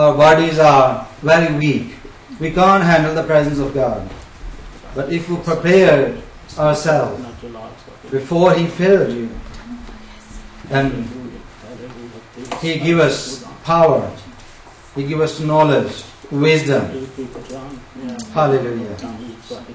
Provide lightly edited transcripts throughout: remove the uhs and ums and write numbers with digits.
our bodies are very weak. We can't handle the presence of God. But if we prepare ourselves before He filled you, and He give us power, He give us knowledge, wisdom. Hallelujah.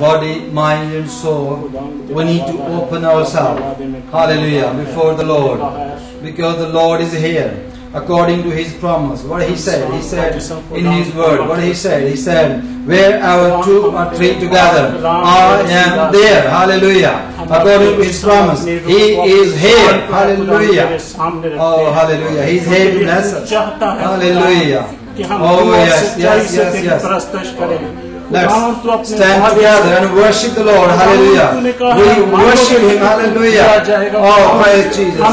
Body, mind and soul, we need to open ourselves, hallelujah, before the Lord, because the Lord is here according to His promise. What He said in His word, what He said, wherever two or three together, I am there, hallelujah. According to His promise, He is here, hallelujah. Oh, hallelujah, He is here to bless us, hallelujah. Oh, yes. Let's stand together and worship the Lord, hallelujah. We worship Him, hallelujah. Oh, praise Jesus.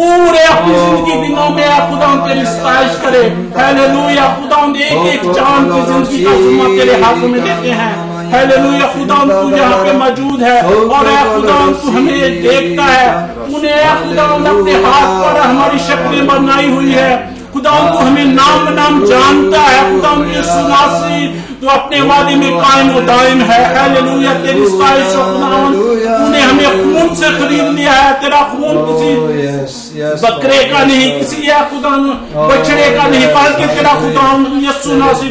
पूरे अपनी जिंदगी दिनों में खुदा तेरी सताइश करे। Hallelujah खुदा एक एक जान की जिंदगी का जिम्मा तेरे हाथों में देते हैं। हालेलुया खुदा तू यहाँ पे मौजूद है और खुदा तू हमें देखता है। उन्हें खुदा अपने हाथ पर हमारी शक्लें बनाई हुई है। खुदा तू हमें नाम नाम जानता है। खुदा यीशु मसीह तो अपने वादे में कायम और दायम है। हालेलुया तेरी सताइश तूने हमें खून से खरीद लिया है। तेरा खून किसी बकरे का नहीं, किसी खुदा बछड़े का नहीं, बल्कि तेरा खुदा यीशु मसीह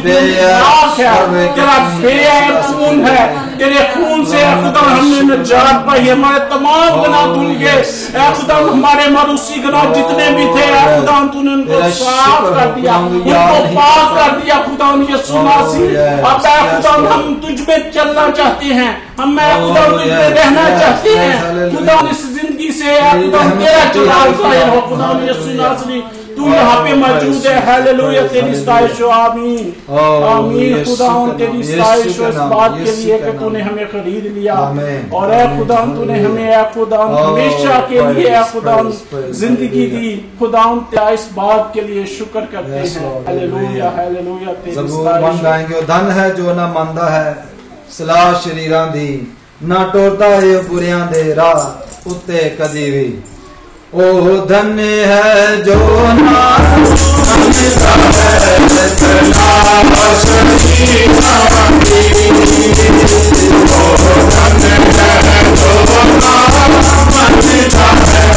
है। तेरा बेअद खून है। तेरे खून से खुदा हमने निजात पाई। हमारे तमाम गुनाह धुल गए। खुदा हमारे मरूसी गुनाह जितने भी थे खुदा तूने उनको साफ कर दिया, उनको पाक कर दिया। खुदा यीशु मसीह अब खुदा हम तुझ में चलना चाहते हैं, हम खुदा तुझ में रहना चाहते हैं। खुदा इस जिंदगी से खुदा तेरा जलाल जाहिर हो। खुदा यीशु मसीह तू यहाँ पे मौजूद है। हालेलुया तेरी सताइश हो। आमीन आमीन। खुदा तेरी सताइश हो इस बात के लिए कि तूने हमें खरीद लिया और ऐ खुदा तूने हमें ऐ खुदा हमेशा के लिए ऐ खुदा जिंदगी दी। खुदा इस बात के लिए शुक्र करते हैं। हालेलुया हालेलुया तेरी सताइश गाएंगे। धन है जो ना मानदा है सलाह शरीरां दी, ना टोरदा है बुरियां दे राह उत्ते कदी भी। ओ धन्य है जो ना मानदा है सलाह शरीरां दी, ओ धन्य है जो ना मानदा है सलाह शरीरां दी।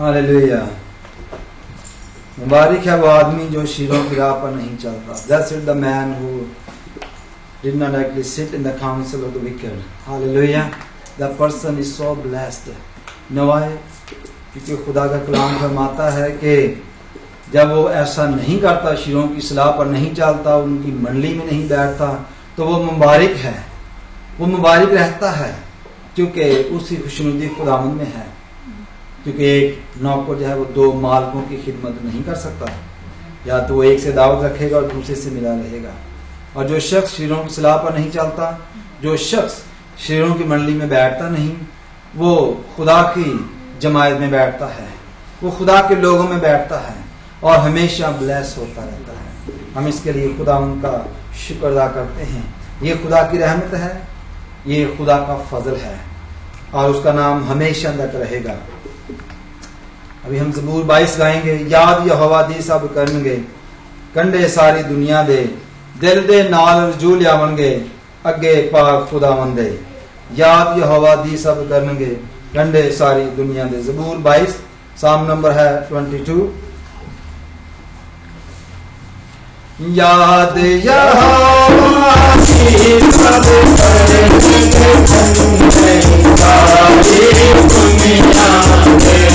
हालेलुया। मुबारक है वो आदमी जो शीरों की राह पर नहीं चलता। Blessed is the man who did not actually sit in the council of the wicked. Hallelujah. That person is so blessed. No why? क्योंकि खुदा का कलाम फरमाता है कि जब वो ऐसा नहीं करता, शीरों की सलाह पर नहीं चलता, उनकी मंडली में नहीं बैठता, तो वो मुबारक है, वो मुबारक रहता है, क्योंकि उसकी खुशनुदी खुदावंद में है। क्योंकि एक नौकर जो है वो दो मालिकों की खिदमत नहीं कर सकता, या तो वो एक से दावत रखेगा और दूसरे से मिला रहेगा। और जो शख्स शीरों की सलाह पर नहीं चलता, जो शख्स शीरों की मंडली में बैठता नहीं, वो खुदा की जमायत में बैठता है, वो खुदा के लोगों में बैठता है और हमेशा ब्लेस होता रहता है। हम इसके लिए खुदा उनका शुक्र अदा करते हैं। ये खुदा की रहमत है, ये खुदा का फजल है और उसका नाम हमेशा तक रहेगा। अभी हम ज़बूर 22 गाएंगे। याद यहोवा दी सब करनगे, कंडे सारी दुनिया दे, दिल दे नाल रजू लियावणगे, अगे पाक खुदावंदे। याद यहोवा दी सब करनगे, कंडे सारी दुनिया दे। ज़बूर 22, साम नंबर है 22। याद यहोवा दी सब करनगे, कंडे सारी दुनिया दे।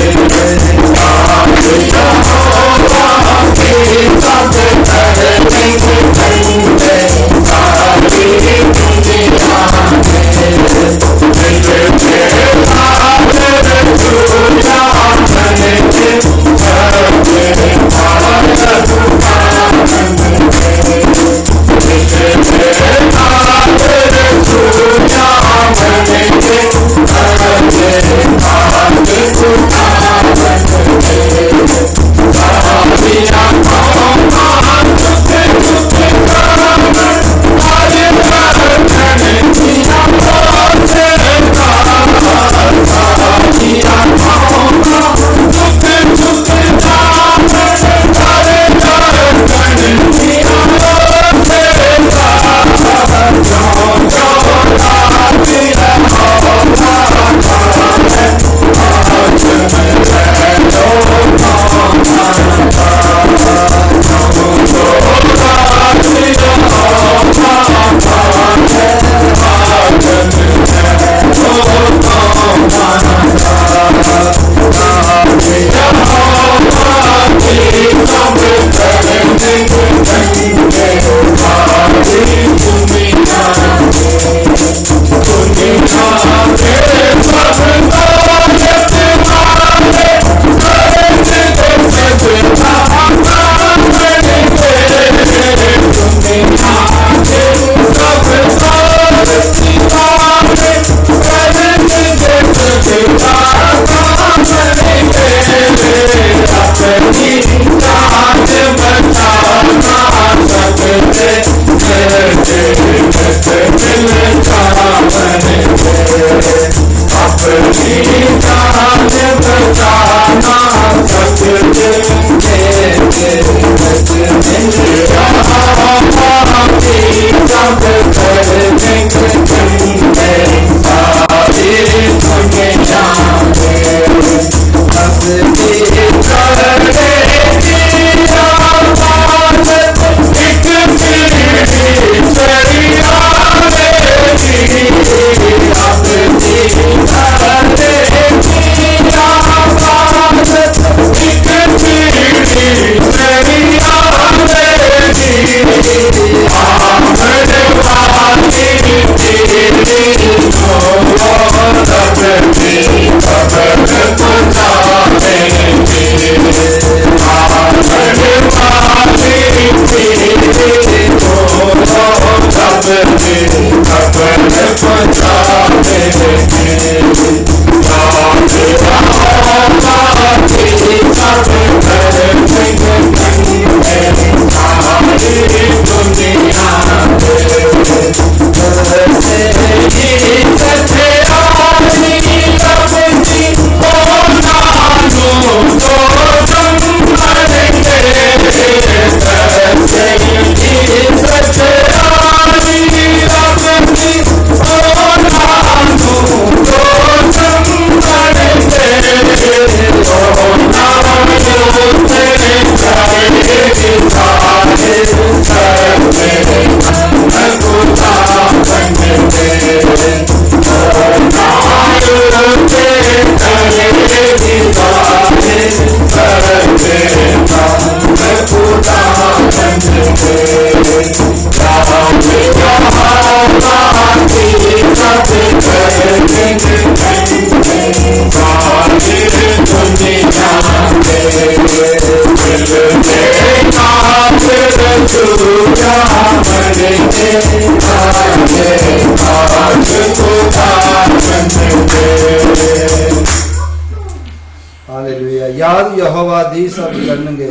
हालेलुया। याद यहोवा दी सब करनगे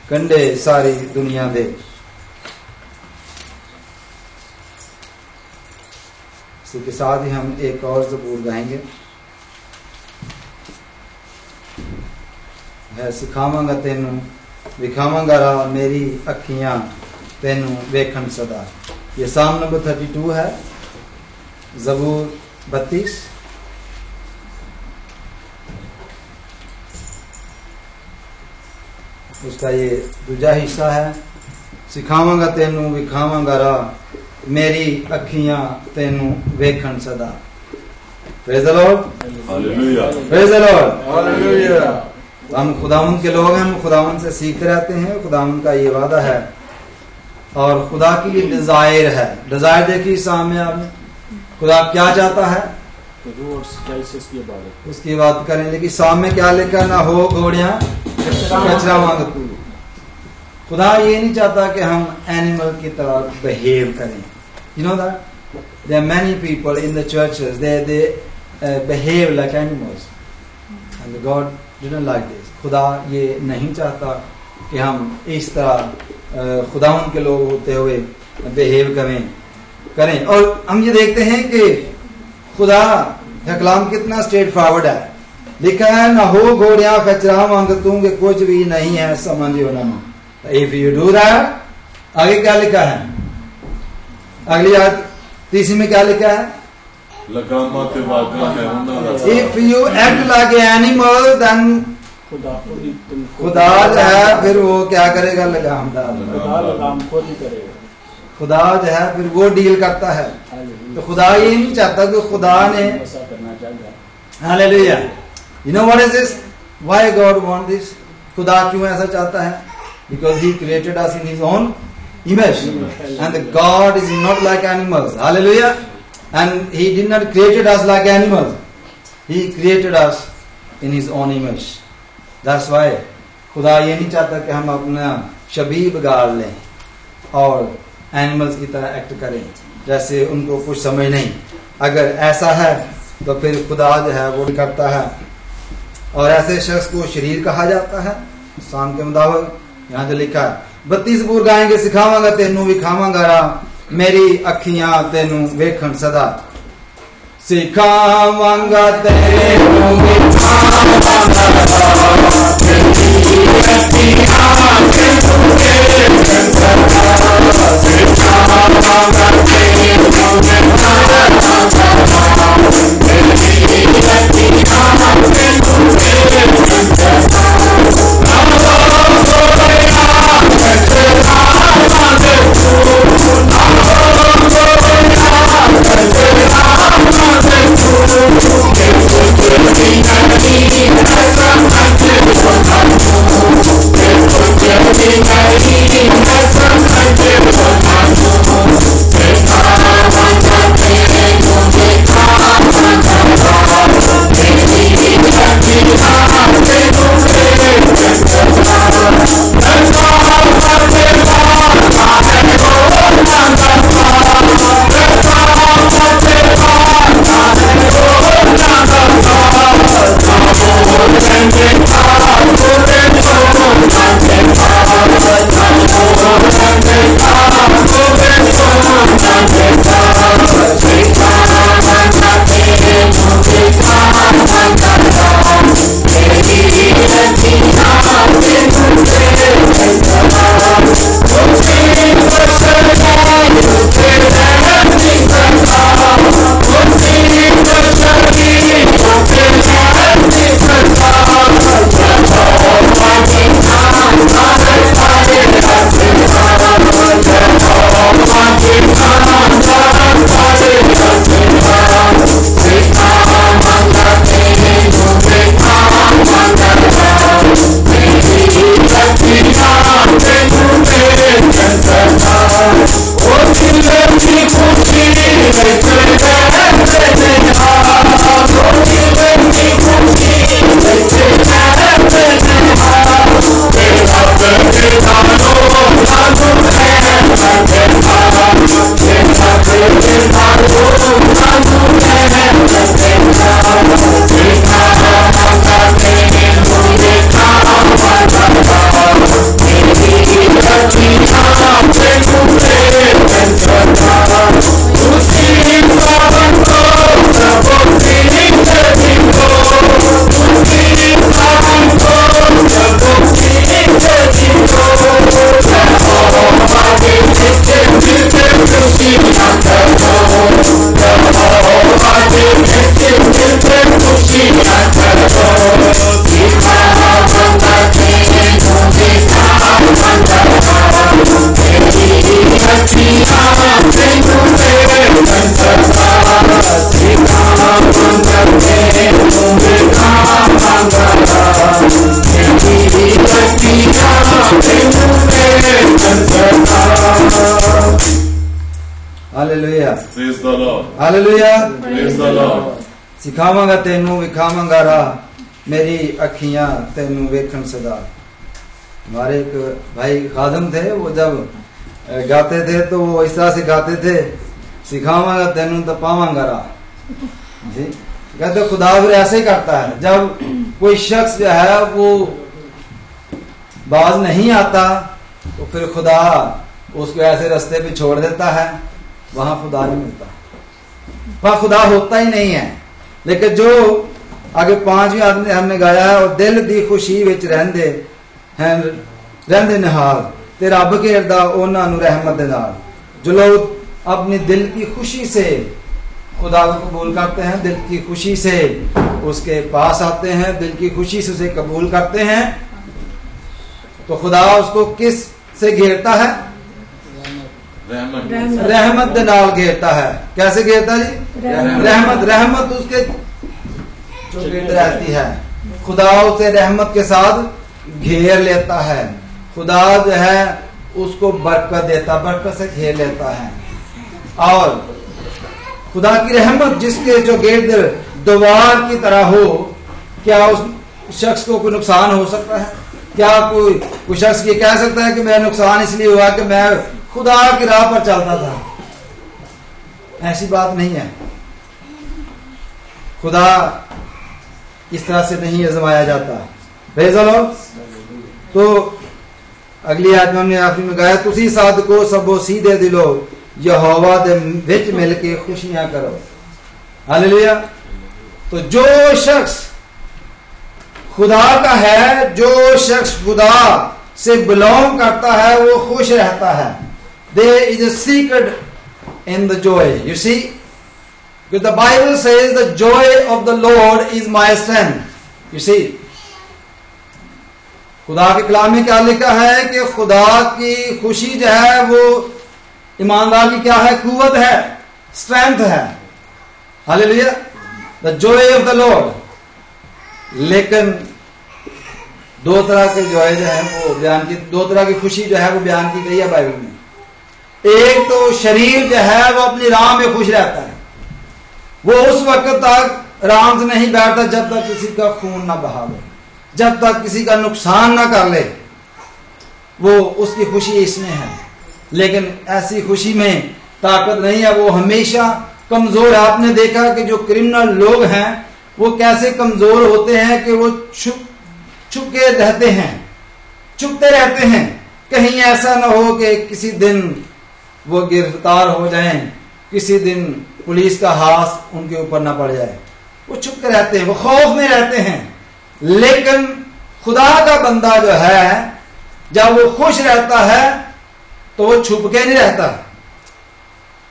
कंडे सारी दुनिया दे। इसी के साथ ही हम एक और ज़बूर गाएंगे, है सिखावांगा तेनू विखावांगा राह मेरी अखियां तेनू वेखन सदा। ये साम नंबर 32 है, ज़बूर 32। उसका ये दूजा हिस्सा है, सिखावांगा तेनू विखावांगा राह मेरी अखियां तेनू वेखन सदा। Praise the Lord, hallelujah, praise the Lord, hallelujah. हम खुदावंद के लोग हैं, हम खुदावंद से सीखते रहते हैं। खुदावंद का ये वादा है और खुदा की ये डिजायर है। डिजायर देखिए सामने आपने, खुदा क्या चाहता है उसकी बात करें, लेकिन सामने क्या लिखा, ना हो घोड़ियां कचरा मांग तू। खुदा ये नहीं चाहता कि हम एनिमल की तरह बिहेव करें। You know that there are many people in the churches they behave like animals and God didn't like this. खुदा ये नहीं चाहता कि हम इस तरह खुदावंद के लोग होते हुए बिहेव करें। और हम ये देखते हैं कि खुदा का कलाम कितना स्ट्रेट फॉरवर्ड है। लिखा है ना हो घोड़ियां कचरा मांगतूं के कुछ भी नहीं है समझियो ना। इफ यू डू दैट, आगे क्या लिखा है, अगली आयत 30 में क्या लिखा है, लगामा ते वागा है उन्हां दा। If you act like animal then खुदा जो है फिर वो क्या करेगा, लगाम डालेगा। खुदा जो है फिर वो डील करता है। तो खुदा ये नहीं चाहता कि खुदा ने, hallelujah. You know what is this, why God want this, खुदा क्यों ऐसा चाहता है, because he created us in his own image and God is not like animals. Hallelujah. And he did not created us like animals, he created us in his own image. That's why खुदा ये नहीं चाहता कि हम अपना शबीह बिगाड़ लें और एनिमल्स की तरह एक्ट करें जैसे उनको कुछ समझ नहीं। अगर ऐसा है तो फिर खुदा जो है वो करता है। और ऐसे शख्स को शरीर कहा जाता है शाम के मुताबिक। यहाँ जो लिखा है 32 ज़बूर गाएंगे, सिखावांगा तेनू विखावांगा राह मेरी अखियां तेनू वेखन सदा। सिखावांगा तेनू विखावांगा राह मेरी अखियां तेनू वेखन सदा। सिखावांगा तेनू विखावांगा राह मेरी अखियां तेनू वेखन सदा। Thank you. Praise the Lord. Hallelujah. Praise the Lord. सिखावांगा तेनू विखावांगा राह, मेरी अखियां तेनू वेखन सदा। हमारे एक भाई खादम थे, वो जब गाते थे तो वो इस तरह से गाते थे, सिखावांगा तेनू तो पावांगा राह। जी, कहते खुदा फिर ऐसे ही करता है, जब कोई शख्स जो है वो बाज नहीं आता तो फिर खुदा उसको ऐसे रास्ते पे छोड़ देता है, वहां खुदा नहीं मिलता, वहां खुदा होता ही नहीं है। लेकिन जो आगे 5वीं आदमी हमने गाया है, और दिल दी खुशी विच रहंदे हैं रहंदे निहाल ते रब घेरदा उन्हां नूं रहमत दे नाल। जो लोग अपनी दिल की खुशी से खुदा को कबूल करते हैं, दिल की खुशी से उसके पास आते हैं, दिल की खुशी से उसे कबूल करते हैं, तो खुदा उसको किस से घेरता है? रहमत दे नाल घेरता है। कैसे घेरता जी? रहमत। रहमत उसके चौगिर्द रहती है, खुदा उसे रहमत के साथ घेर लेता है। खुदा जो है उसको बरकत देता, बरकत से घेर लेता है। और खुदा की रहमत जिसके जो गिर्द दीवार की तरह हो, क्या उस शख्स को कोई नुकसान हो सकता है? क्या कोई शख्स ये कह सकता है कि मेरा नुकसान इसलिए हुआ कि मैं खुदा की राह पर चलता था? ऐसी बात नहीं है। खुदा इस तरह से नहीं आजमाया जाता। Praise the Lord. तो अगली आयत में हमने आखिरी में गाया, तुसी सादको सबो सीधे दिलो यहोवा दे विच मिल के खुशियां करो। हालेलुया। तो जो शख्स खुदा का है, जो शख्स खुदा से बिलोंग करता है, वो खुश रहता है। There is a secret in the joy. You see, because the Bible says the joy of the Lord is my strength. You see, खुदा के कलाम में क्या लिखा है कि खुदा की खुशी जो है वो ईमानदार की क्या है? कुव्वत है, स्ट्रेंथ है। Hallelujah. The joy of the Lord. लेकिन दो तरह के जॉय जो है वो बयान की, दो तरह की खुशी जो है वो बयान की गई है बाइबल में। एक तो शरीर जो है वो अपनी राह में खुश रहता है, वो उस वक्त तक आराम से नहीं बैठता जब तक किसी का खून ना बहा ले, जब तक किसी का नुकसान ना कर ले, वो उसकी खुशी इसमें है। लेकिन ऐसी खुशी में ताकत नहीं है, वो हमेशा कमजोर है। आपने देखा कि जो क्रिमिनल लोग हैं वो कैसे कमजोर होते हैं कि वो छुपके रहते हैं, छुपते रहते हैं, कहीं ऐसा ना हो कि किसी दिन वो गिरफ्तार हो जाएं, किसी दिन पुलिस का हाथ उनके ऊपर ना पड़ जाए। वो छुपते रहते हैं, वो खौफ में रहते हैं। लेकिन खुदा का बंदा जो है, जब वो खुश रहता है तो वो छुप के नहीं रहता,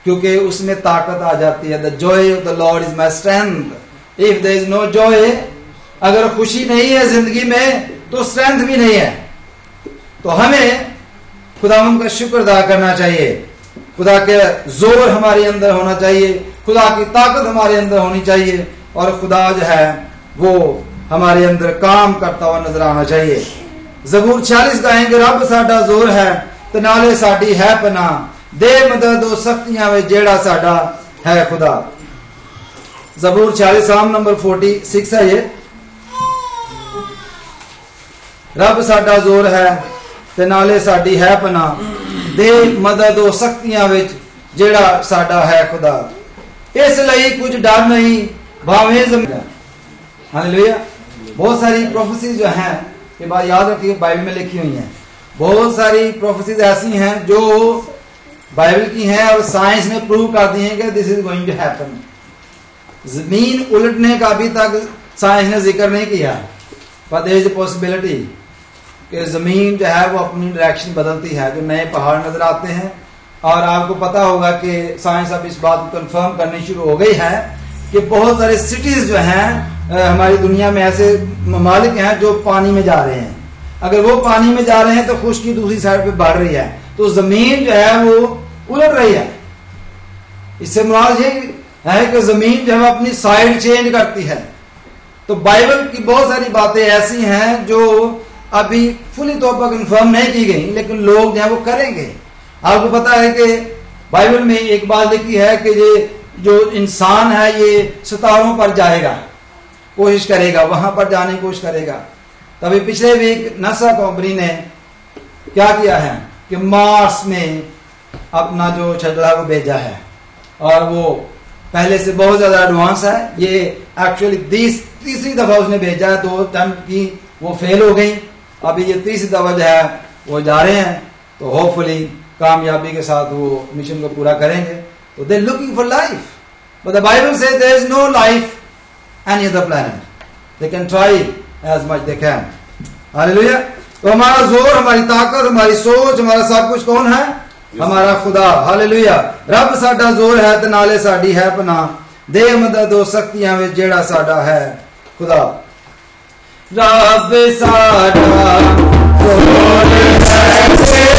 क्योंकि उसमें ताकत आ जाती है। The joy of the lord is my strength. If there is no joy, अगर खुशी नहीं है जिंदगी में तो स्ट्रेंथ भी नहीं है। तो हमें खुदावंद का शुक्र अदा करना चाहिए, खुदा के जोर हमारे अंदर होना चाहिए, खुदा की ताकत हमारे अंदर होनी चाहिए, और खुदा जो है वो हमारे अंदर काम करता हुआ नजर आना चाहिए। ज़बूर 46 गाएंगे, रब साडा जोर है ते नाले साडी है पनाह, दे मदद ओ सख्तियां वे जेड़ा साडा है खुदा। ज़बूर 46 साम नंबर 46 है ये। रब साडा जोर है ते नाले साडी है पनाह, दे मदद ओ सख्तियां विच जेड़ा साडा है खुदा। इसलिए कुछ डर नहीं भावें ज़मीन। हालेलुया। बहुत सारी प्रोफेसीज जो हैं, ये बात याद रखिए, बाइबल में लिखी हुई हैं। बहुत सारी प्रोफेसीज ऐसी हैं जो बाइबल की हैं और साइंस ने प्रूव कर दी हैं कि this is going to happen. जमीन उलटने का अभी तक साइंस ने जिक्र नहीं किया, but there is a possibility कि जमीन जो है वो अपनी डायरेक्शन बदलती है, जो नए पहाड़ नजर आते हैं। और आपको पता होगा कि साइंस अब इस बात को कंफर्म करनी शुरू हो गई है कि बहुत सारे सिटीज जो हैं हमारी दुनिया में, ऐसे ममालिक हैं जो पानी में जा रहे हैं। अगर वो पानी में जा रहे हैं तो खुश्की दूसरी साइड पे बढ़ रही है, तो जमीन जो है वो उलट रही है। इससे मुराद ये है कि जमीन जो है अपनी साइड चेंज करती है। तो बाइबल की बहुत सारी बातें ऐसी हैं जो अभी फुली तौर पर कंफर्म नहीं की गई, लेकिन लोग जो है वो करेंगे। आपको पता है कि बाइबल में एक बात लिखी है कि ये जो इंसान है ये सितारों पर जाएगा, कोशिश करेगा, वहां पर जाने की कोशिश करेगा। तभी पिछले वीक नासा कंपनी ने क्या किया है कि मार्स में अपना जो शटल को भेजा है, और वो पहले से बहुत ज्यादा एडवांस है। ये एक्चुअली तीसरी दफा उसने भेजा है, 2 अटेम्प्ट की वो फेल हो गई, अभी ये तीसरी दफा जो है वो जा रहे हैं, तो होपफुली कामयाबी के साथ वो मिशन को पूरा करेंगे। तो they looking for life, but the Bible says there is no life any other planet, they can try as much they can. Hallelujah. तो हमारा जोर, हमारी ताकत, हमारी सोच, हमारा सब कुछ कौन है? हमारा खुदा। हालेलुया। रब साडा जोर है ते नाले साडी है पनाह, दे मदद ओ शक्तियां विच जेड़ा साडा है खुदा। रब साडा जोर है ते नाले साडी है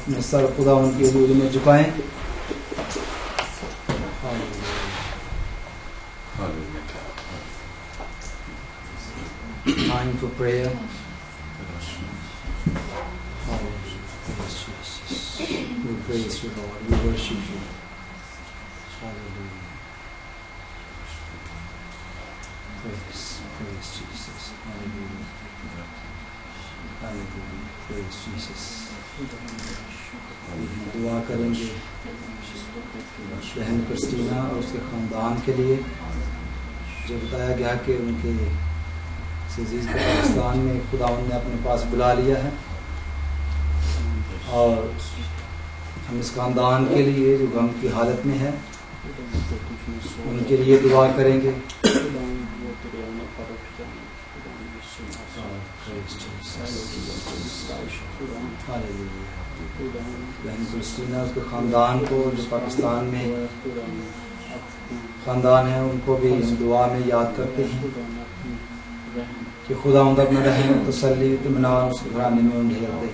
अपने सर खुदावन की हुजूर में झुकाएं। Time for prayer. We praise you, Lord. We worship you. Hallelujah. Praise Jesus. Hallelujah. Hallelujah. Praise Jesus. दुआ करेंगे बहन क्रिस्टीना और उसके ख़ानदान के लिए, जो बताया गया कि उनके अजीज़ को पाकिस्तान में खुदावंद ने अपने पास बुला लिया है, और हम इस ख़ानदान के लिए जो गम की हालत में है उनके लिए दुआ करेंगे। बहन क्रिस्टीना उसके ख़ानदान को जो पाकिस्तान में ख़ानदान है उनको भी दुआ में याद करते हैं कि खुदा अपना रहम तसल्ली इत्मीनान उस घराने में उन्हें दे।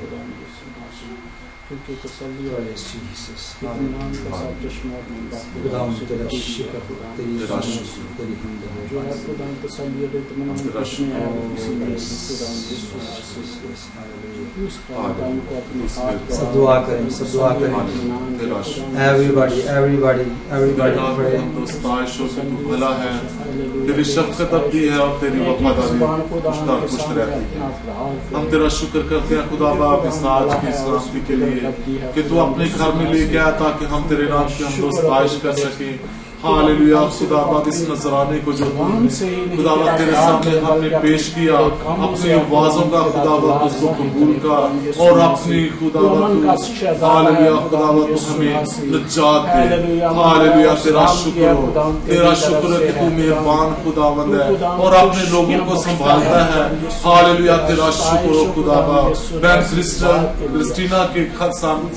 खुदा तेरा शुक्र, तेरी सब दुआ करें, सब दुआ करें। Everybody pray. भला है, तेरी शफ़क़त अबदी है और तेरी वफ़ादारी खुश रहती है। हम तेरा शुक्र करते हैं खुदा बाप इस आज की सलामती के लिए कि तू अपने घर में लेके आया ताकि हम तेरे नाम की हम सताइश कर सके। हालेलुया। खुदा बाप इस नजराने को जो खुदा बाप तेरे सामने हमने पेश किया, अपनी आवाज़ों का खुदा बाप उसको कबूल का, और अपनी खुदा बाप हालेलुया खुदा बाप हमें निजात दे। हालेलुया। तेरा शुक्र हो, तेरा शुक्र है कि तू मेहरबान खुदावंद है और अपने लोगों को संभालता है। हालेलुया। तेरा शुक्र हो खुदा बाप। बहन क्रिस्टीना के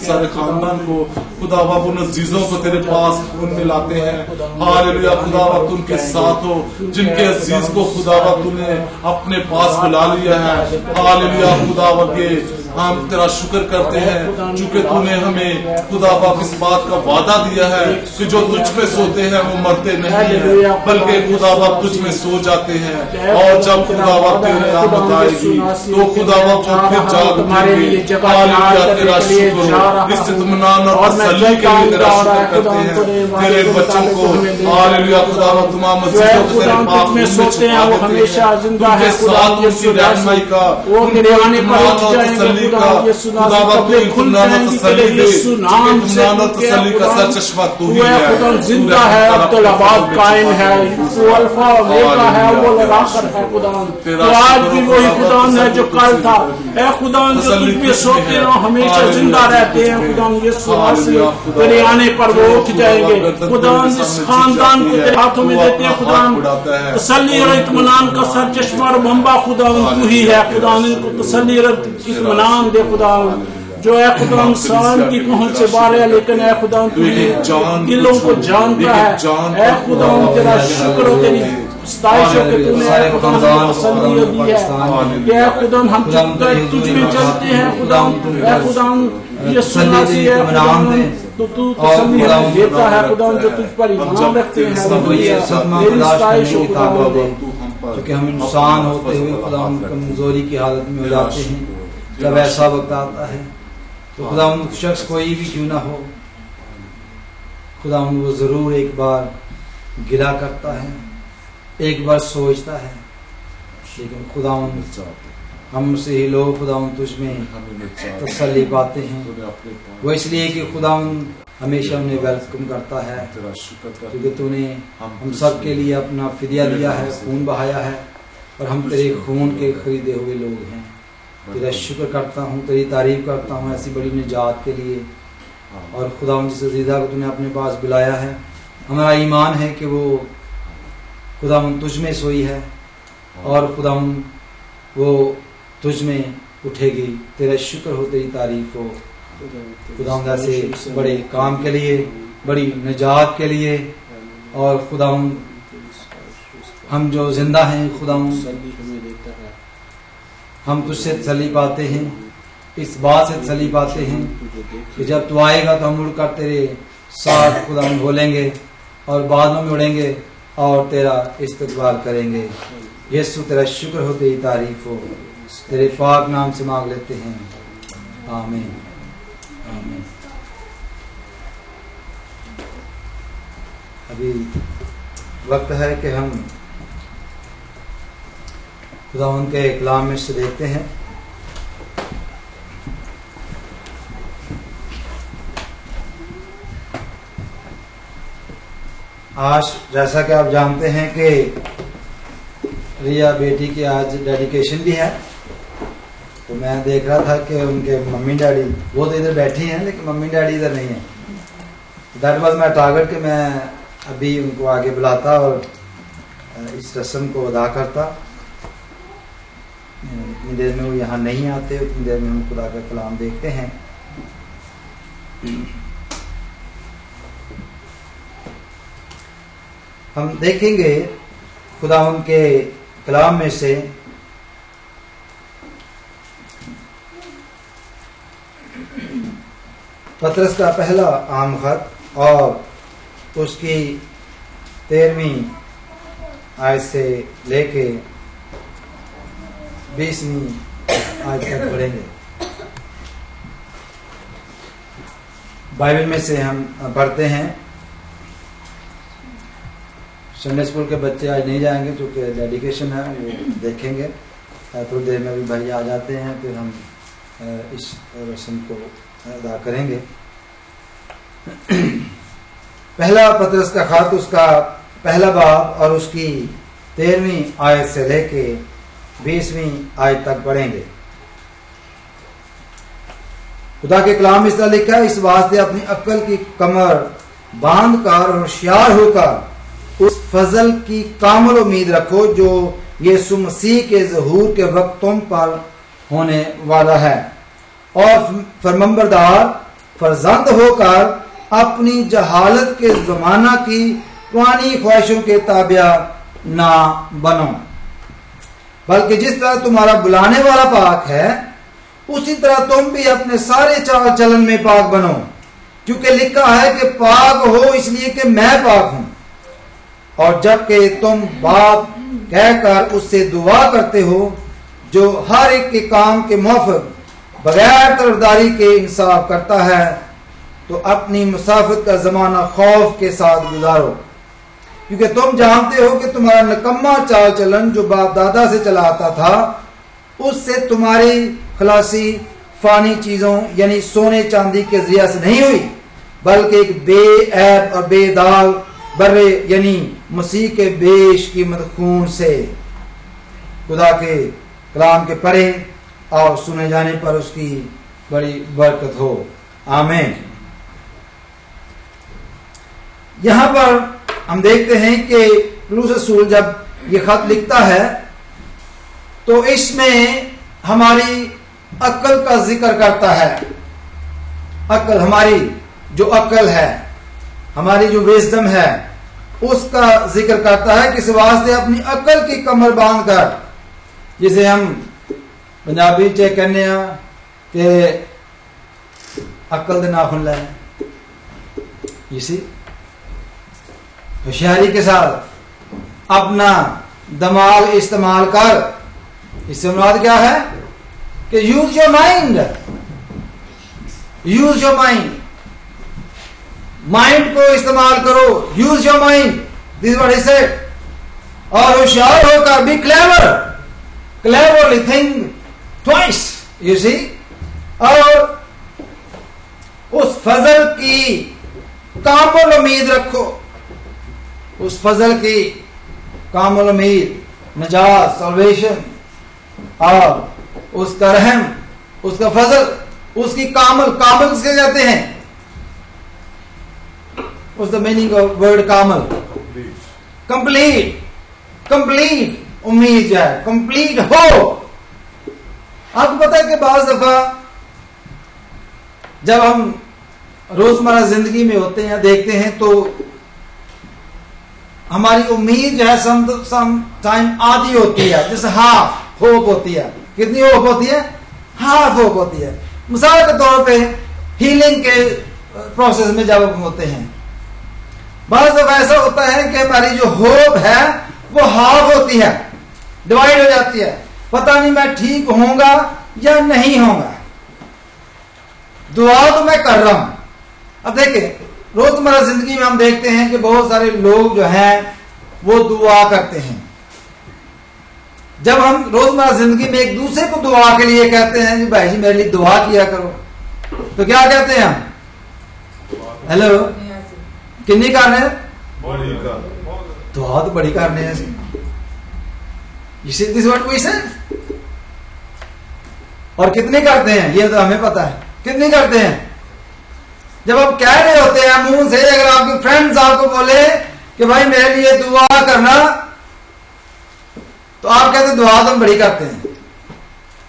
सारे खानदान को खुदा बाप उन अजीजों को तेरे पास उनमें लाते हैं। हालेलुया। खुदा बाप तुम के साथ हो, जिनके अजीज को खुदा बाप तूने अपने पास बुला लिया है। हालेलुया। खुदा बाप के हम तेरा शुक्र करते हैं चूंकि तूने हमें खुदा बाप इस बात का वादा दिया है कि जो तुझ में सोते हैं वो मरते नहीं हैं, बल्कि खुदा बाप तुझ में सो जाते हैं। और जब खुदा बाप तेरी आमद आएगी तो खुदा बाप जो फिर जाग उठेंगे। हालेलुया। तेरा शुक्र हो, इस इत्मीनान और तसल्ली के लिए तेरा शुक्र करते हैं। तेरे बच्चों को हालेलुया खुदा बाप तमाम अजीजों को तेरे पाक में सोते हैं, वो हमेशा जिंदा है। खुदा उनकी रहमत का वो तेरे आने पर तसल्ली का खुदा बाप तू खुदा तसल्ली दे, खुदा तसल्ली का सर चश्मा तू ही है। खुदा जिंदा है, अब्दुल अबाद कायम है, वो अल्फा ओमेगा है, वो लगाकर है। खुदा तो आज भी वही खुदा है जो कल था। ऐ खुदा जो तुझ में सोते हैं हमेशा जिंदा रहते हैं। खुदा यीशु मसीह तेरे आने पर वो उठ जाएंगे। खुदा इस खानदान को तेरे हाथों में देते हैं। खुदा तसल्ली और इत्मीनान का सर चश्मा और बम्बा खुदा तू ही है। खुदा इनको तसल्ली और इत्मीनान दे खुदा, जो है खुदा इंसान की पहुंच से बाहर है, लेकिन है खुदा तू दिलों को जानता है। ऐ खुदा तेरा शुक्र हो, तेरी सताइश हो कि तूने तसल्ली दी है। खुदा हम तुझ में चलते हैं। खुदा खुदा यीशु मसीह है तो तू तसल्ली देता है। खुदा जो तुझ पर ईमान रखते हैं तेरी सताइश हो खुदा दे। क्योंकि हम इंसान होते हुए खुदा कमजोरी की हालत में हो जाते हैं। जब ऐसा वक्त आता है तो खुदा शख्स कोई भी क्यों ना हो, खुदा वो जरूर एक बार गिला करता है, एक बार सोचता है, लेकिन खुदा हमसे ही लोग खुदा तुझ में तसल्ली पाते हैं। वो इसलिए कि खुदा हमेशा उन्हें वेलकम करता है, क्योंकि तूने हम सब के लिए अपना फिदिया दिया है, खून बहाया है, और हम तेरे खून के खरीदे हुए लोग हैं। तेरा शुक्र करता हूँ, तेरी तारीफ करता हूँ ऐसी बड़ी निजात के लिए। और खुदा जिस अज़ीज़ा को तूने अपने पास बुलाया है, हमारा ईमान है कि वो खुदा तुझ में सोई है और खुदा वो तुझ में उठेगी। तेरा शुक्र हो, तेरी तारीफ हो खुदा ऐसे बड़े काम के लिए, बड़ी निजात के लिए। और खुदा हम जो जिंदा हैं खुदा हम तुझसे तसल्ली पाते हैं इस बात से तसल्ली पाते हैं कि जब तू आएगा तो हम उड़ कर तेरे साथ खुदा हम बोलेंगे और बादलों में उड़ेंगे और तेरा इस्तकबाल करेंगे। यीशु तेरा शुक्र हो, तेरी तारीफ हो, तेरे पाक नाम से मांग लेते हैं, आमीन आमीन। अभी वक्त है कि हम खुदावंद के कलाम में से देखते हैं। आज जैसा कि आप जानते हैं कि रिया बेटी की आज डेडिकेशन भी है, तो मैं देख रहा था कि उनके मम्मी डैडी वो तो इधर बैठी हैं लेकिन मम्मी डैडी इधर नहीं है। दैट वाज माय टारगेट कि मैं अभी उनको आगे बुलाता और इस रस्म को अदा करता। इतनी देर में वो यहाँ नहीं आते, उतनी देर में हम खुदा का कलाम देखते हैं। हम देखेंगे खुदा उनके कलाम में से पतरस का पहला आम खत और उसकी 13वीं आयत से लेके 20वीं आयत तक पढ़ेंगे। बाइबल में से हम पढ़ते हैं। संडे स्कूल के बच्चे आज नहीं जाएंगे क्योंकि डेडिकेशन है, वो देखेंगे। थोड़ी देर में अभी भाई आ जाते हैं, फिर हम इस रस्म को अदा करेंगे। पहला पतरस का खत, उसका पहला बाब और उसकी 13वीं आयत से लेके 20वीं आयत तक पढ़ेंगे। खुदा के कलाम इस तरह लिखा है, इस वास्ते अपनी अक्ल की कमर बांध कर होशियार होकर उस फजल की कामल उम्मीद रखो जो यीशु मसीह के ज़हूर के वक्त तुम पर होने वाला है, और फरमाबरदार फरजंद होकर अपनी जहालत के जमाना की पुरानी ख्वाहिशों के ताबिया ना बनो, बल्कि जिस तरह तुम्हारा बुलाने वाला पाक है उसी तरह तुम भी अपने सारे चाल चलन में पाक बनो, क्योंकि लिखा है कि पाक हो इसलिए कि मैं पाक हूं। और जबकि तुम बाप कहकर उससे दुआ करते हो जो हर एक के काम के मुआफिक बगैर तरफदारी के इंसाफ करता है, तो अपनी मुसाफत का जमाना खौफ के साथ गुजारो, क्योंकि तुम जानते हो कि तुम्हारा निकम्मा चाल चलन जो बाप दादा से चला आता था उससे तुम्हारी खलासी फानी चीजों यानी सोने चांदी के जरिया से नहीं हुई, बल्कि एक बेऐब और बेदाग बर्रे यानी मसीह के बेश कीमत खून से। खुदा के कलाम के पढ़े और सुने जाने पर उसकी बड़ी बरकत हो, आमीन। यहां पर हम देखते हैं कि पौलुस रसूल जब ये खत लिखता है तो इसमें हमारी अक्ल का जिक्र करता है। अक्ल, हमारी जो अक्ल है, हमारी जो विजडम है, उसका जिक्र करता है। किस वास्ते अपनी अक्ल की कमर बांध कर, जिसे हम पंजाबी च कहने कि अक्ल दे नाखुन लै, इसी होशियारी के साथ अपना दिमाग इस्तेमाल कर। इससे मुराद क्या है कि use your mind, use your mind, mind को इस्तेमाल करो, use your mind, this what he said. और होशियार होकर be clever, cleverly think twice, you see. और उस फजल की कामल उम्मीद रखो, उस फजल की कामल उम्मीद, नजात, सल्वेशन, और उसका रहम, उसका फजल, उसकी कामल, कामल किसे कहते हैं? What's the meaning of word कामल? कंप्लीट, कंप्लीट उम्मीद जो है, कंप्लीट हो। आपको पता है कि बाज़ दफा जब हम रोजमर्रा जिंदगी में होते हैं, देखते हैं, तो हमारी उम्मीद जो है सम टाइम आधी होती है, जैसे हाफ होप होती है। कितनी होप होती है? हाफ होप होती है। मिसाल के तौर पे हीलिंग के प्रोसेस में जब हम होते हैं, बहुत दफा ऐसा होता है कि हमारी जो होप है वो हाफ होती है, डिवाइड हो जाती है, पता नहीं मैं ठीक होऊंगा या नहीं होऊंगा। दुआ तो मैं कर रहा हूं। अब देखिए रोजमर्रा जिंदगी में हम देखते हैं कि बहुत सारे लोग जो हैं वो दुआ करते हैं। जब हम रोजमर्रा जिंदगी में एक दूसरे को दुआ के लिए कहते हैं कि भाई जी मेरे लिए दुआ किया करो, तो क्या कहते हैं हम? हेलो, किन्नी करने दुआ तो बड़ी करने हैं। You see this what we said? और कितने करते हैं ये तो हमें पता है, कितनी करते हैं। जब आप कह रहे होते हैं मुंह से, अगर आपके फ्रेंड्स आपको बोले कि भाई मेरे लिए दुआ करना, तो आप कहते हैं दुआ तो हम बड़ी करते हैं।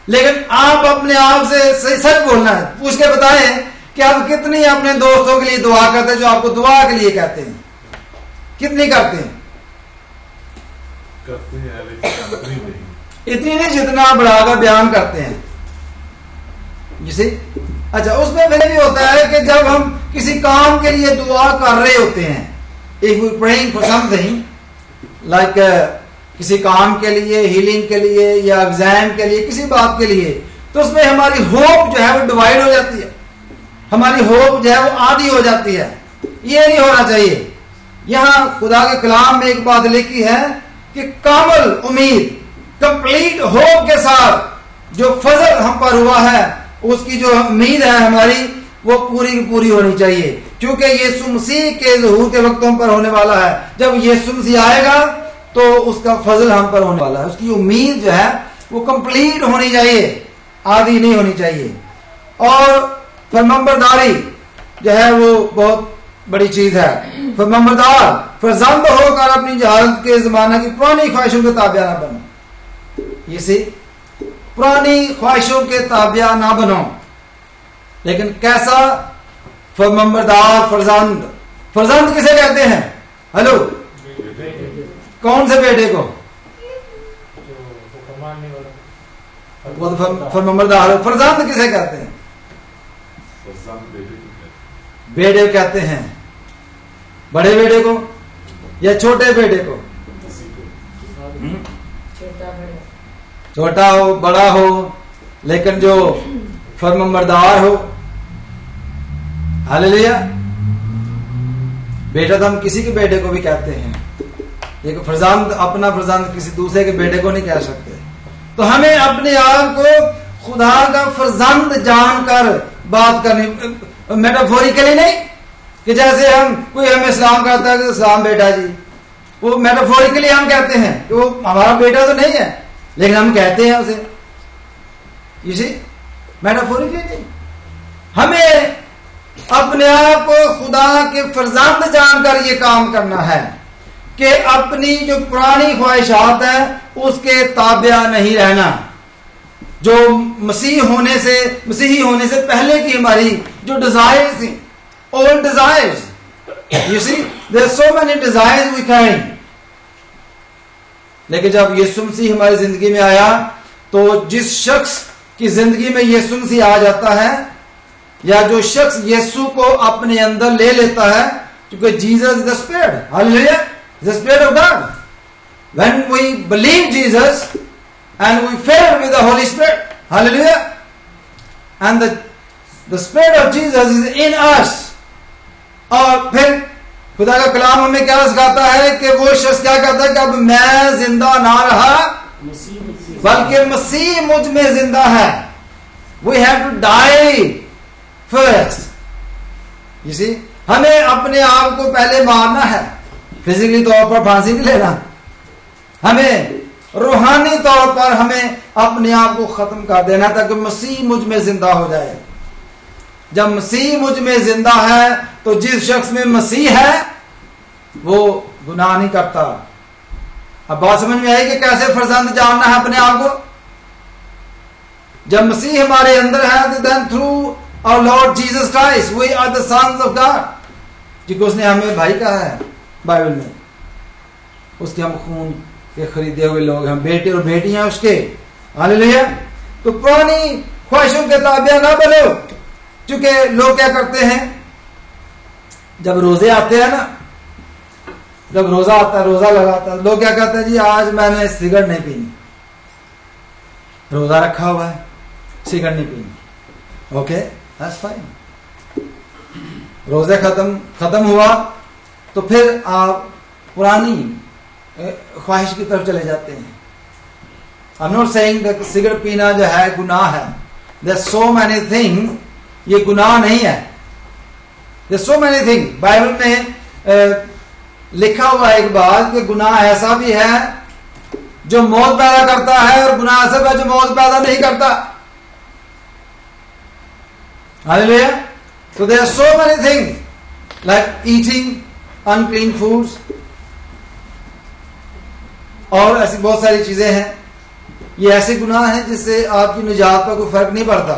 लेकिन आप अपने आप से सच बोलना है, पूछ के बताएं कि आप कितनी अपने दोस्तों के लिए दुआ करते हैं जो आपको दुआ के लिए कहते हैं, कितनी करते हैं? करते हैं लेकिन इतनी नहीं जितना बढ़ाकर बयान करते हैं। जिसे अच्छा उसमें फिर भी होता है कि जब हम किसी काम के लिए दुआ कर रहे होते हैं, if we praying for something like किसी काम के लिए, हीलिंग के लिए या एग्जाम के लिए, किसी बात के लिए, तो उसमें हमारी होप जो है वो डिवाइड हो जाती है, हमारी होप जो है वो आधी हो जाती है। ये नहीं होना चाहिए। यहाँ खुदा के कलाम में एक बात लिखी है कि कामल उम्मीद, कंप्लीट होप के साथ जो फजल हम पर हुआ है, उसकी जो उम्मीद है हमारी, वो पूरी की पूरी होनी चाहिए, क्योंकि यीशु मसीह के ज़हूर के वक्तों पर होने वाला है। जब यीशु मसीह आएगा तो उसका फजल हम पर होने वाला है। उसकी उम्मीद जो है वो कंप्लीट होनी चाहिए, आधी नहीं होनी चाहिए। और फरमाबरदारी जो है वो बहुत बड़ी चीज है। फरमाबरदार फरजंद होकर अपनी जहालत के जमाना की पुरानी ख्वाहिशों के ताबिया ना बनो। इसी पुरानी ख्वाहिशों के ताबिया ना बनो, लेकिन कैसा? फरमाबरदार फरजंद। फरजंद किसे कहते हैं? हेलो, कौन से बेटे को? वो तो फरमाबरदार। फरजंद किसे कहते हैं? बेटे कहते हैं। बड़े बेटे को या छोटे बेटे को? छोटा हो बड़ा हो, लेकिन जो फरमाबरदार हो। हालेलुया। बेटा तो हम किसी के बेटे को भी कहते हैं, लेकिन फरजंद, अपना फरजंद किसी दूसरे के बेटे को नहीं कह सकते। तो हमें अपने आप को खुदा का फरजंद जानकर बात करनी, मेटाफोरिकली नहीं कि जैसे हम कोई हमें सलाम करता है कि सलाम बेटा जी, वो मेटाफोरिकली हम कहते हैं कि वो हमारा बेटा तो नहीं है, लेकिन हम कहते हैं उसे। इसी मेटाफोरिकली नहीं, हमें अपने आप को खुदा के फरजंद जानकर ये काम करना है कि अपनी जो पुरानी ख्वाहिशात है उसके ताबिया नहीं रहना। जो मसीही होने से पहले की हमारी जो डिजायर्स थी, old desires, you see there so many desires we carry. लेकिन जब यीशु मसीह हमारी जिंदगी में आया, तो जिस शख्स की जिंदगी में यीशु मसीह आ जाता है, या जो शख्स यीशु को अपने अंदर ले लेता है, क्योंकि Jesus is the spirit, hallelujah, the spirit of God. When we believe Jesus and we filled with the Holy Spirit, hallelujah, and the Spirit of Jesus is in us। और फिर खुदा का कलाम हमें क्या सिखाता है कि वो शख्स क्या कहता है कि अब मैं जिंदा ना रहा, बल्कि मसीह मुझ में जिंदा है। We have to die first, you see, हमें अपने आप को पहले मारना है। फिजिकली तौर पर फांसी नहीं लेना, हमें रूहानी तौर पर हमें अपने आप को खत्म कर देना ताकि मसीह मुझ में जिंदा हो जाए। जब मसीह मुझ में जिंदा है तो जिस शख्स में मसीह है वो गुनाह नहीं करता। अब बात समझ में आई कि कैसे फरजंद जानना है अपने आप को। जब मसीह हमारे अंदर है तो then through our lord Jesus Christ we are the sons of God, क्योंकि उसने हमें भाई कहा है बाइबल में, उसके हम खून के खरीदे हुए लोग हैं, बेटे और बेटियां उसके। हालेलुया। तो पुरानी ख्वाहिशों के ताबिया ना बनो। क्योंकि लोग क्या करते हैं, जब रोजे आते हैं ना, जब रोजा आता है, रोजा लगाता है, लोग क्या कहते हैं, जी आज मैंने सिगरेट नहीं पीनी, रोजा रखा हुआ है, सिगरेट नहीं पीनी। Okay, that's fine. रोजे खत्म हुआ तो फिर आप पुरानी ख्वाहिश की तरफ चले जाते हैं। I am not saying that cigarette पीना जो है गुनाह है, देयर सो मेनी थिंग, ये गुनाह नहीं है, there so many thing. Bible में लिखा हुआ है एक बात कि गुनाह ऐसा भी है जो मौत पैदा करता है, और गुनाह ऐसा है जो मौत पैदा नहीं करता। Hallelujah. So there are so many things like eating unclean foods, और ऐसी बहुत सारी चीजें हैं, ये ऐसे गुनाह हैं जिससे आपकी निजात पर कोई फर्क नहीं पड़ता,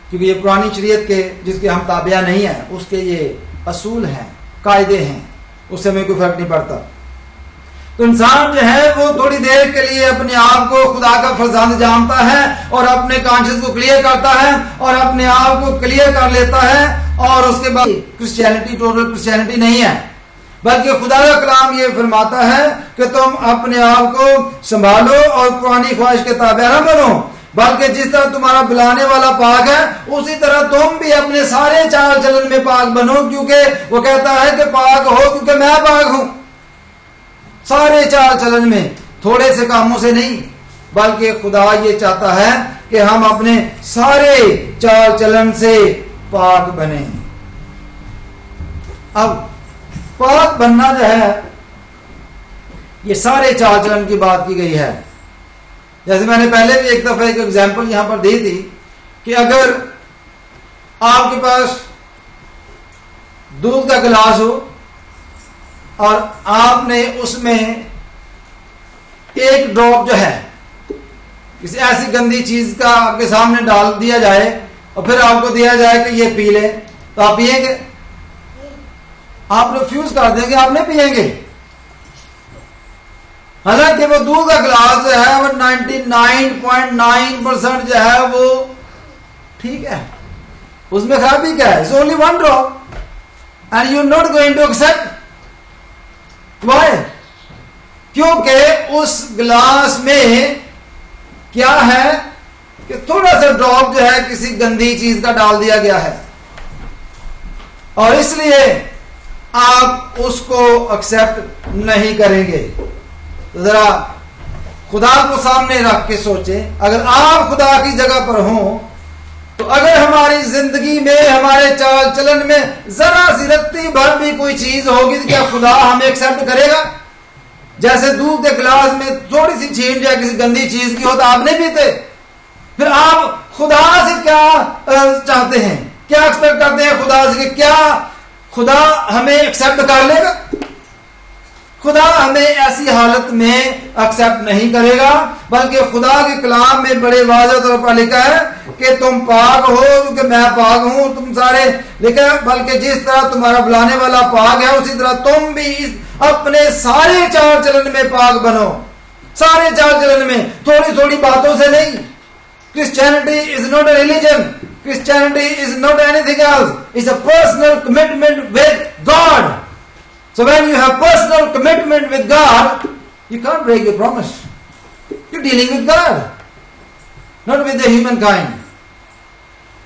क्योंकि ये पुरानी शरीयत के जिसके हम ताबिया नहीं है उसके ये असूल हैं, कायदे हैं, उससे हमें कोई फर्क नहीं पड़ता। तो इंसान जो है वो थोड़ी देर के लिए अपने आप को खुदा का फरजांद जानता है और अपने कॉन्शियस को क्लियर करता है और अपने आप को क्लियर कर लेता है, और उसके बाद क्रिश्चियनिटी टोटल क्रिश्चियनिटी नहीं है, बल्कि खुदा का कलाम ये फरमाता है कि तुम अपने आप को संभालो और पुरानी ख्वाहिश के ताबे न बनो, बल्कि जिस तरह तुम्हारा बुलाने वाला पाक है उसी तरह तुम भी अपने सारे चाल चलन में पाक बनो, क्योंकि वो कहता है कि पाक हो क्योंकि मैं पाक हूं। सारे चाल चलन में, थोड़े से कामों से नहीं, बल्कि खुदा ये चाहता है कि हम अपने सारे चाल चलन से पाक बने। अब पाक बनना जो है, ये सारे चाल चलन की बात की गई है। जैसे मैंने पहले भी एक दफा एक एग्जांपल यहां पर दी थी कि अगर आपके पास दूध का गिलास हो और आपने उसमें एक ड्रॉप जो है किसी ऐसी गंदी चीज का आपके सामने डाल दिया जाए और फिर आपको दिया जाए कि ये पी ले, तो आप पिएंगे? आप रिफ्यूज कर देंगे, आप नहीं पिएंगे। हालांकि वो दूध का गिलास जो है वो 99.9% जो है वो ठीक है, उसमें खराबी क्या है? It's only one drop and you are not going to accept. Why? क्योंकि उस गिलास में क्या है कि थोड़ा सा ड्रॉप जो है किसी गंदी चीज का डाल दिया गया है, और इसलिए आप उसको एक्सेप्ट नहीं करेंगे। तो जरा खुदा को सामने रख के सोचें, अगर आप खुदा की जगह पर हों तो अगर हमारी जिंदगी में, हमारे चाल चलन में जरा सी रत्ती भर भी कोई चीज होगी तो क्या खुदा हमें एक्सेप्ट करेगा? जैसे दूध के गिलास में थोड़ी सी छींट या किसी गंदी चीज की हो तो आप नहीं पीते, फिर आप खुदा से क्या चाहते हैं, क्या एक्सपेक्ट करते हैं खुदा से कि क्या खुदा हमें एक्सेप्ट कर लेगा? खुदा हमें ऐसी हालत में एक्सेप्ट नहीं करेगा, बल्कि खुदा के कलाम में बड़े वाज़ह तौर पर लिखा है कि तुम पाक हो क्योंकि मैं पाक हूं, तुम सारे लिखा, बल्कि जिस तरह तुम्हारा बुलाने वाला पाक है उसी तरह तुम भी अपने सारे चाल चलन में पाक बनो। सारे चाल चलन में, थोड़ी थोड़ी बातों से नहीं। Christianity is not a religion, Christianity is not anything else, it's a personal commitment with God. So when you have personal commitment with God, you can't break your promise. You're dealing with God, not with the humankind.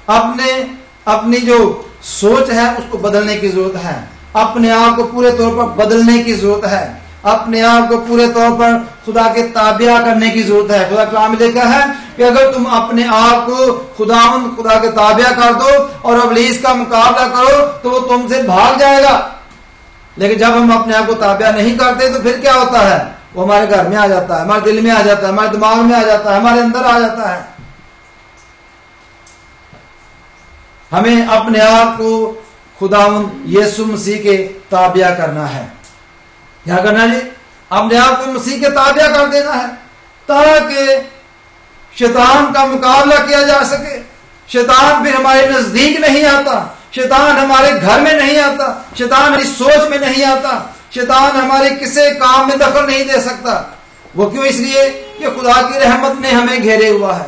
अपनी जो सोच है उसको बदलने की जरूरत है, अपने आप को पूरे तौर पर बदलने की जरूरत है, अपने आप को पूरे तौर पर खुदा के ताबिया करने की जरूरत है। खुदा कलाम में लिखा है कि अगर तुम अपने आप को खुदा के ताबिया कर दो और इब्लीस का मुकाबला करो तो वो तुमसे भाग जाएगा। लेकिन जब हम अपने आप को ताबिया नहीं करते तो फिर क्या होता है? वो हमारे घर में आ जाता है, हमारे दिल में आ जाता है, हमारे दिमाग में आ जाता है, हमारे अंदर आ जाता है। हमें अपने आप को खुदावंद यीशु मसीह के ताबिया करना है। क्या करना है जी? अपने आप को मसीह के ताबिया कर देना है ताकि शैतान का मुकाबला किया जा सके। शैतान फिर हमारे नजदीक नहीं आता, शैतान हमारे घर में नहीं आता, शैतान हमारी सोच में नहीं आता, शैतान हमारे किसी काम में दखल नहीं दे सकता। वो क्यों? इसलिए कि खुदा की रहमत ने हमें घेरे हुआ है,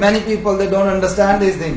many people they don't understand this thing.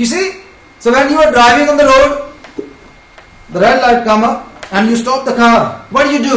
You see, so when you are driving on the road, the red light come up and you stop the car. What do?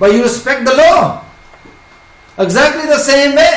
but you respect the law. Exactly the same way.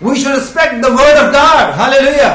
We should respect the word of God. Hallelujah.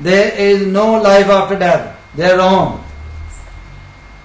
there is no life after death. They are wrong.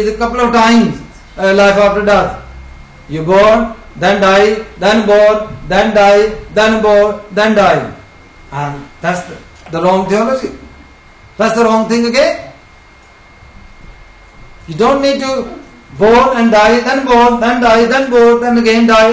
is a couple of times life after death. You born, then die, then born, then die, then born, then die. And that's the wrong theology. That's the wrong thing again. You don't need to born and die, then born, then die, then born, then again die.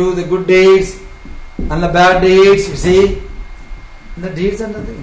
do the good deeds and the bad deeds. You see, the deeds are nothing.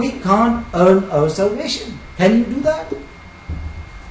We can't earn our salvation. Can you do that?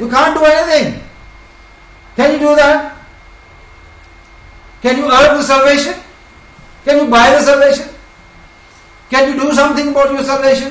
We can't do anything. Can you do that? Can you earn the salvation? Can you buy the salvation? Can you do something about your salvation?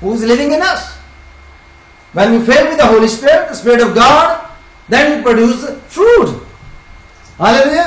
who is living in us. When we fill with the Holy Spirit, the Spirit of God, then we produce fruit. Hallelujah.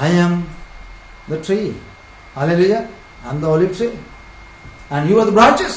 I am the tree. Hallelujah. I am the olive tree. And you are the branches.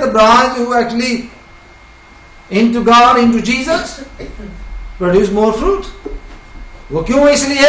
the branch who actually into God, into Jesus, produce more fruit. वो क्यों? इसलिए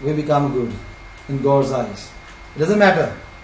We become good in God's eyes. It doesn't matter.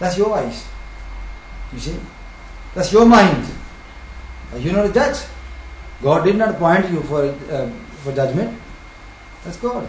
That's your eyes. You see? That's your mind. You're not a judge. God did not appoint you for judgment. That's God.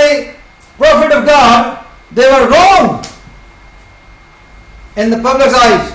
the prophet of God, they were wrong in the public's eyes.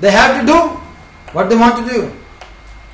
They have to do what they want to do.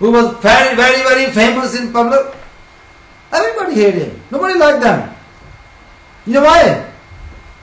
who was very very very famous in public? Everybody hated him. Nobody liked them. You know why?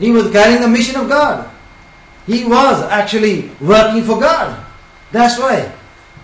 He was carrying the mission of God. He was actually working for God. That's why.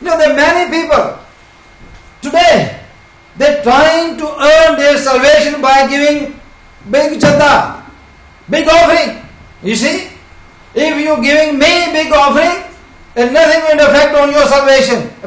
You know, there are many people today, they're trying to earn their salvation by giving big chanda, big offering. You see, if you're giving me big offering, and nothing will affect on your salvation.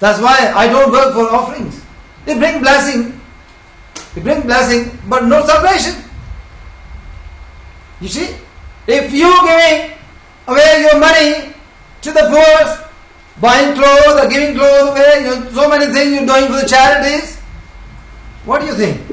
That's why I don't work for offerings. They bring blessing. They bring blessing, but no salvation. You see, if you giving away your money to the poor, buying clothes or giving clothes away, you know, so many things you're doing for the charities, what do you think?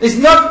it's not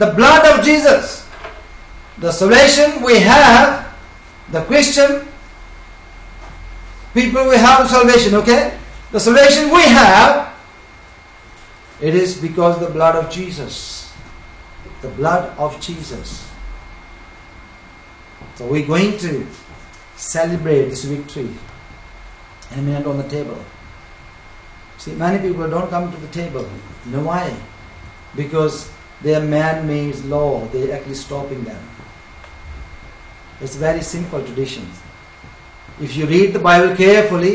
the blood of Jesus, the salvation we have, the Christian people, we have salvation, okay? The salvation we have, it is because of the blood of Jesus. The blood of Jesus. So we're going to celebrate this victory in a minute on the table. See, many people don't come to the table. You know why? Because they are man-made law. They're actually stopping them. It's very simple traditions. If you read the Bible carefully,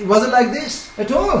it wasn't like this at all.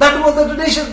That was the tradition.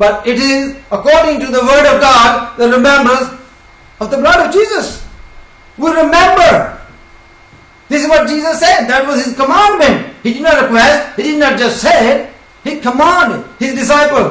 but it is according to the word of God, the remembrance of the blood of Jesus. We remember. This is what Jesus said. That was his commandment. He did not request. He did not just say it. He commanded his disciple,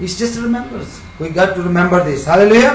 He just remembers. We got to remember this. Hallelujah.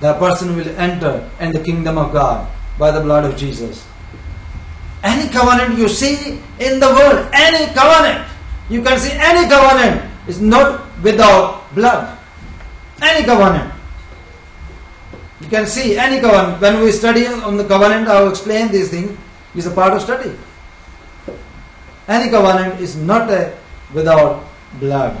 The person will enter in the kingdom of God by the blood of Jesus. Any covenant you see in the world, any covenant, you can see any covenant is not without blood. Any covenant. You can see any covenant. When we study on the covenant, I will explain these things. It's a part of study. Any covenant is not without blood.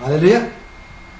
Hallelujah.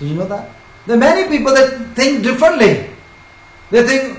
Do you know that? There are many people that think differently. They think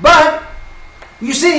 But you see,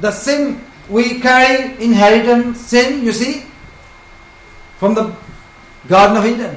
the sin we carry, inheritance sin, you see, from the Garden of Eden.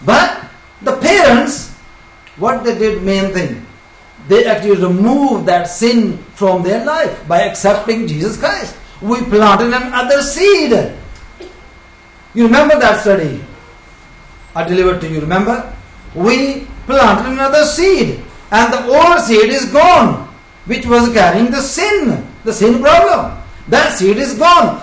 But the parents, what they did, main thing, they actually removed that sin from their life by accepting Jesus Christ. We planted another seed. You remember that study I delivered to you, remember? We planted another seed and the old seed is gone, which was carrying the sin problem. That seed is gone.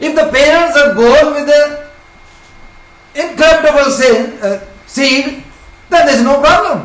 If the parents are born with the incorruptible seed, then there is no problem.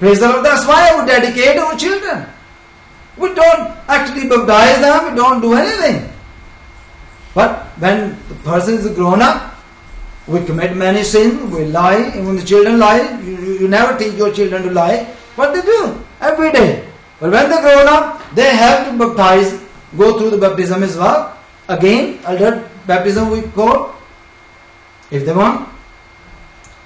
Praise the Lord. That's why we dedicate our children. We don't actually baptize them, we don't do anything. But when the person is grown up, we commit many sins, we lie, and when the children lie, you never teach your children to lie, but they do every day. But when they grown up, they have to baptize, go through the baptism as well. Again, adult baptism we call, if they want.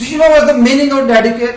Do you know what the meaning of dedicate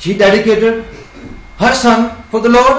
She dedicated her son for the Lord.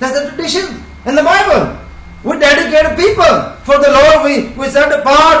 That's the tradition in the Bible. We dedicate people for the Lord. We set apart.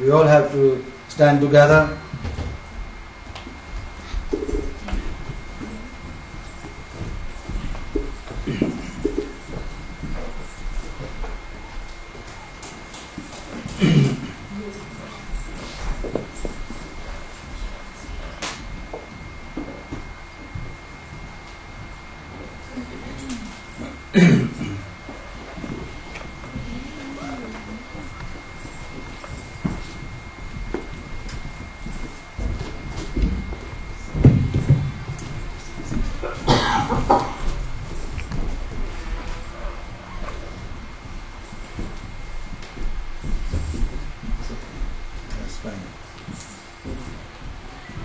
We all have to stand together.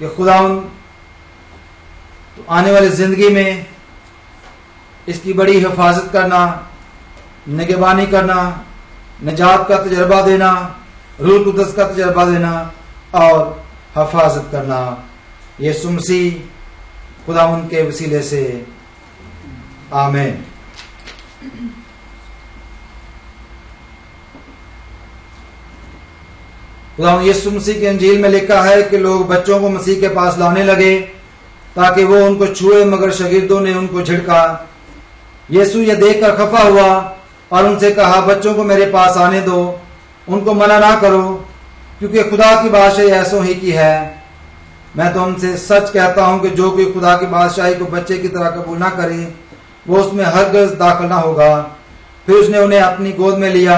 कि खुदावन तो आने वाली जिंदगी में इसकी बड़ी हिफाजत करना, निगहबानी करना, निजात का तजर्बा देना, रूह कुदस का तजर्बा देना और हिफाजत करना। यीशु मसीह खुदावन के वसीले से आमीन। खुदावन यीशु मसीह की इंजील में लिखा है कि लोग बच्चों को मसीह के पास लाने लगे ताकि वो उनको छुए, मगर शागिर्दों ने उनको झिड़का। यीशु ये देखकर खफा हुआ और उनसे कहा, बच्चों को मेरे पास आने दो, उनको मना ना करो, क्योंकि खुदा की बादशाही ऐसों ही की है। मैं तो उनसे सच कहता हूं कि जो कोई खुदा की बादशाही को बच्चे की तरह कबूल ना करे, वो उसमें हरगिज़ दाखिल ना होगा। फिर उसने उन्हें अपनी गोद में लिया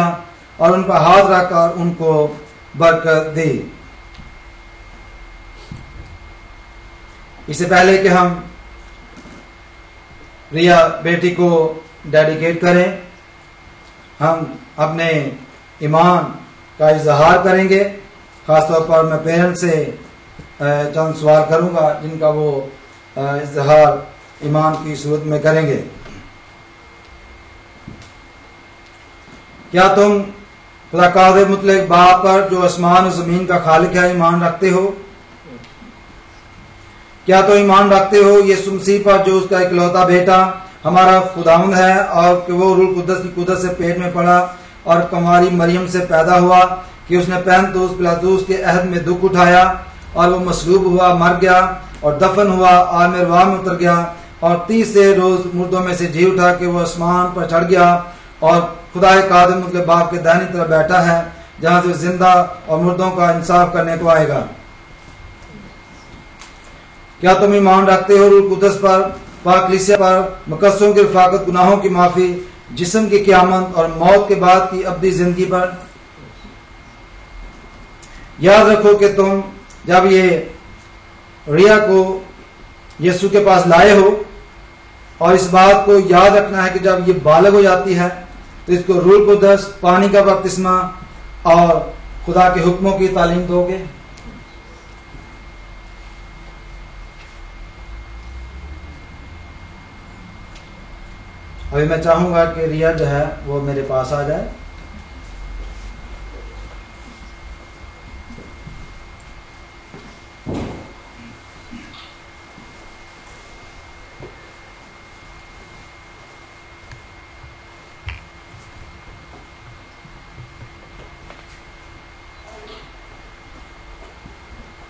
और उन पर हाथ रखकर उनको बरकत दी। इससे पहले कि हम रिया बेटी को डेडिकेट करें, हम अपने ईमान का इजहार करेंगे। खासतौर पर मैं पेरेंट्स से चंद सवाल करूंगा जिनका वो इजहार ईमान की सूरत में करेंगे। क्या तुम खुदा कादिर मुतलक बाप पर जो आसमान और जमीन का खालिक है ईमान रखते हो? क्या तो ईमान रखते हो यीशु मसीह पर जो उसका इकलौता बेटा हमारा खुदावंद है, और कि वो रूह कुदस की कुदरत से पेट में पड़ा और कुमारी मरियम से पैदा हुआ, कि उसने पैंतुस पिलातुस के अहद में दुख उठाया और वो मसलूब हुआ, मर गया और दफन हुआ, आलमरवाह में उतर गया और 30 रोज मुर्दों में से जी उठा कि वो आसमान पर चढ़ गया और खुदा कादिर मुतलक बाप के दाहिनी तरफ बैठा है, जहां से जिंदा और मुर्दों का इंसाफ करने को आएगा। क्या तुम ईमान रखते हो रूह कुदस पर, पाकलीसिया पर, मुकद्दसों की रफाकत, गुनाहों की माफी, जिस्म की क़यामत और मौत के बाद की अबदी जिंदगी पर? याद रखो कि तुम जब ये रिया को यीशु के पास लाए हो, और इस बात को याद रखना है कि जब ये बालग हो जाती है तो इसको रूह कुदस, पानी का बपतिस्मा और खुदा के हुक्मों की तालीम दोगे। अभी मैं चाहूंगा कि रिया जो है वो मेरे पास आ जाए।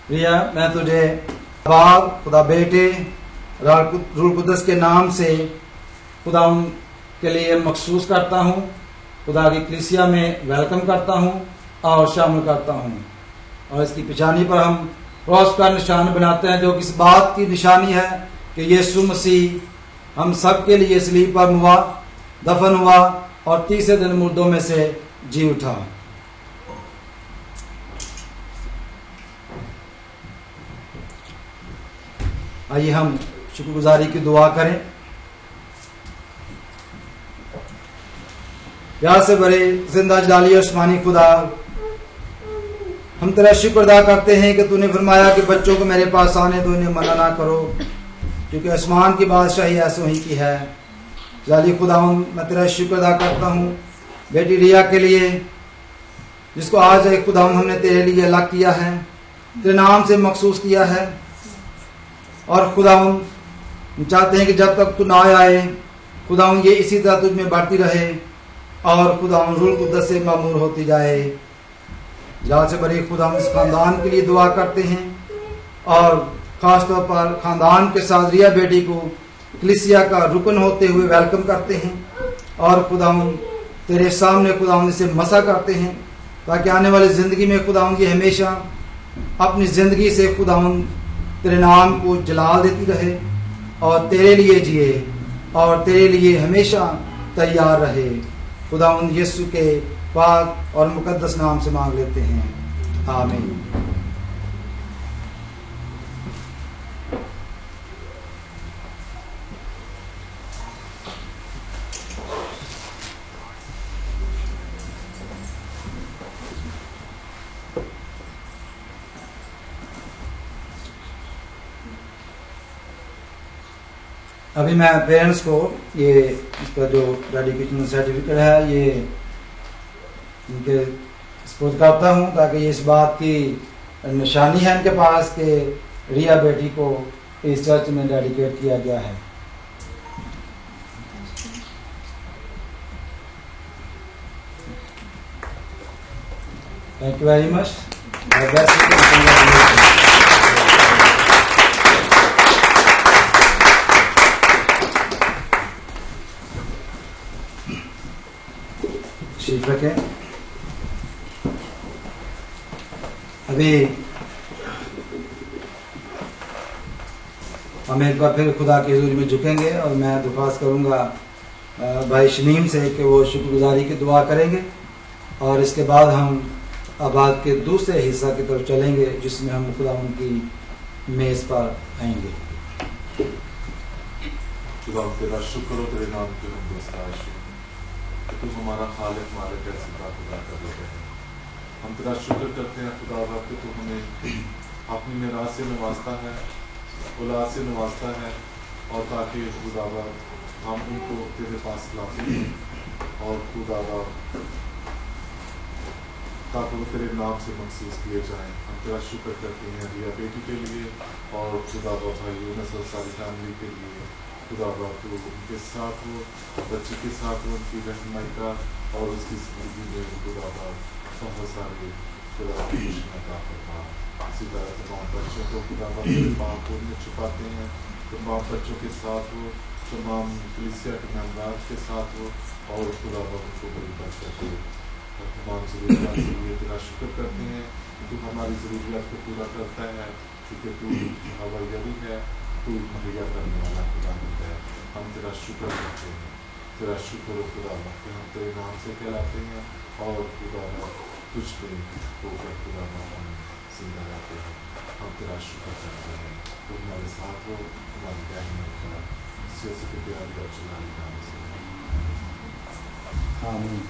रिया, मैं तुझे बाप, खुदा बेटे, रूह कुदस के नाम से खुदा के लिए मखसूस करता हूँ, खुदा की कलीसिया में वेलकम करता हूँ और शामिल करता हूँ। और इसकी पिछानी पर हम क्रॉस का निशान बनाते हैं, जो इस बात की निशानी है कि यीशु मसीह हम सब के लिए सलीब पर हुआ, दफन हुआ और 30 दिन मुर्दों में से जी उठा। आइए हम शुक्रगुजारी की दुआ करें। प्यार से भरे जिंदा जलाली आसमानी खुदा, हम तेरा शुक्र अदा करते हैं कि तूने फरमाया कि बच्चों को मेरे पास आने दो, इन्हें मना ना करो, क्योंकि आसमान की बादशाही ऐसों ही की है। जलाली खुदा, मैं तेरा शुक्र अदा करता हूँ बेटी रिया के लिए, जिसको आज एक खुदा हमने तेरे लिए अलग किया है, तेरे नाम से मखसूस किया है। और खुदा हम चाहते हैं कि जब तक तू ना आए खुदा ये इसी तरह तुझ में बढ़ती रहे और खुदा रूह कुदस से मामूर होती जाए। जहाँ से बड़े खुदा हम इस खानदान के लिए दुआ करते हैं और ख़ास तौर पर खानदान के साथ रिया बेटी को कलीसिया का रुकन होते हुए वेलकम करते हैं और खुदा हम तेरे सामने खुदा हम इसे मसा करते हैं, ताकि आने वाली ज़िंदगी में खुदा हम ये हमेशा अपनी ज़िंदगी से खुदा हम तेरे नाम को जलाल देती रहे और तेरे लिए जिए और तेरे लिए हमेशा तैयार रहे। खुदा उन यीशु के पाक और मुकद्दस नाम से मांग लेते हैं, आमीन। अभी मैं पेरेंट्स को ये इसका जो डेडिकेशन सर्टिफिकेट है ये इनके स्पोर्ट करता हूँ, ताकि इस बात की निशानी है इनके पास कि रिया बेटी को इस चर्च में डेडिकेट किया गया है। Thank you very much. रखें। अभी हम एक बार फिर खुदा की हुजूरी में झुकेंगे और मैं दरख्वास्त करूंगा भाई शनीम से कि वो शुक्रगुजारी की दुआ करेंगे, और इसके बाद हम आबाद के दूसरे हिस्सा की तरफ चलेंगे जिसमें हम खुदा उनकी मेज पर आएंगे। खुदा तेरा शुक्र हो, तेरे नाम की तू हमारा खालिक मालिक है, सिद्धा खुदा कर देते हैं। हम तेरा शुक्र करते हैं खुदा कि तू हमें अपनी मेराज से नवाजता है, औलाद से नवाजता है, और ताकि खुदा हम उनको तेरे पास लाते हैं और खुदा ताकि वो तेरे नाम से महसूस किए जाएं। हम तेरा शुक्र करते हैं रिया बेटी के लिए और खुदा भाई यूनुस और सारी फैमिली के लिए। खुदा तू उनके साथ हो, बच्चे के साथ हो, उनकी रहनुमाई का और उसकी जिंदगी में खुदा बहुत सारे खुदा खुशियाँ का फरमा। इसी तरह तमाम बच्चों को खुदा पाक में छुपाते हैं, तमाम बच्चों के साथ हो, तमाम कलीसिया के मेंबर के साथ हो, और खुदा उनको बड़ी बरकत हो। तमाम ज़रूरियात के लिए तेरा शुक्र करते हैं। तू हमारी ज़रूरियात को पूरा करता है, क्योंकि तू हवाई है, तू मुहैया करने वाला खुदा है। हम तेरा शुक्र करते हैं, तेरा शुक्र हो खुदा कि हम तेरे नाम से कहलाते हैं और खुदा तुझ पे होकर खुदा हम जिंदा रहते हैं। हम तेरा शुक्र करते हैं, तो हमारे साथ हो, हमारी बहन खुदा सियासत के प्यारी और चलाने नाम से। आमीन।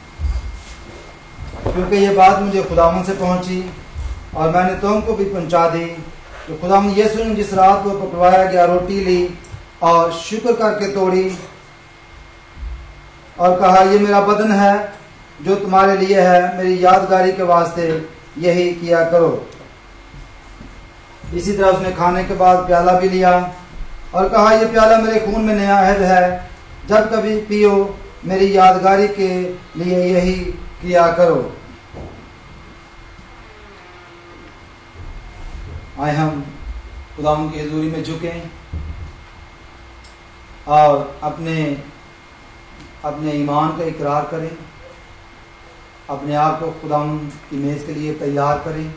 क्योंकि ये बात मुझे खुदावन से पहुंची और मैंने तुमको भी पहुंचा दी, तो खुदावन यीशु ने जिस रात को पकवाया गया रोटी ली और शुक्र करके तोड़ी और कहा, ये मेरा बदन है जो तुम्हारे लिए है, मेरी यादगारी के वास्ते यही किया करो। इसी तरह उसने खाने के बाद प्याला भी लिया और कहा, ये प्याला मेरे खून में नया अहद है, जब कभी पियो मेरी यादगारी के लिए यही किया करो। आए हम खुदावंद की हुजूरी में झुकें और अपने ईमान का इकरार करें, अपने आप को खुदावंद की मेज के लिए तैयार करें,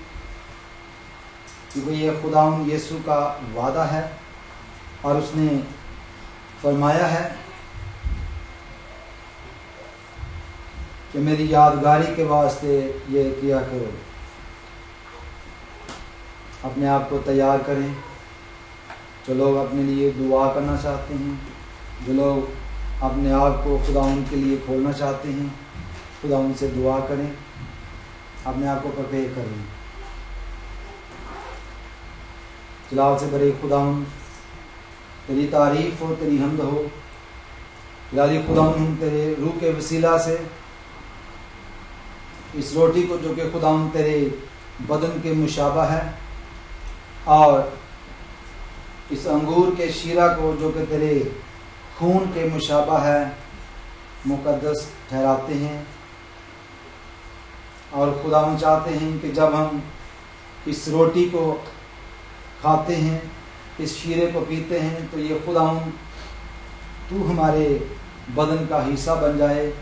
क्योंकि ये खुदावंद यीशु का वादा है और उसने फरमाया है कि मेरी यादगारी के वास्ते ये किया करो। अपने आप को तैयार करें। जो लोग अपने लिए दुआ करना चाहते हैं, जो लोग अपने आप को खुदावंद के लिए खोलना चाहते हैं, खुदावंद से दुआ करें, अपने आप को प्रिपेयर करें। जलाल से बड़े खुदावंद, तेरी तारीफ हो, तेरी हम्द हो। जलाली खुदावंद, हम तेरे रूह के वसीला से इस रोटी को जो कि खुदावंद तेरे बदन के मुशाबा है और इस अंगूर के शीरा को जो कि तेरे खून के मुशाबा है मुकद्दस ठहराते हैं। और खुदावंद चाहते हैं कि जब हम इस रोटी को खाते हैं, इस शीरे को पीते हैं, तो ये खुदावंद तू हमारे बदन का हिस्सा बन जाए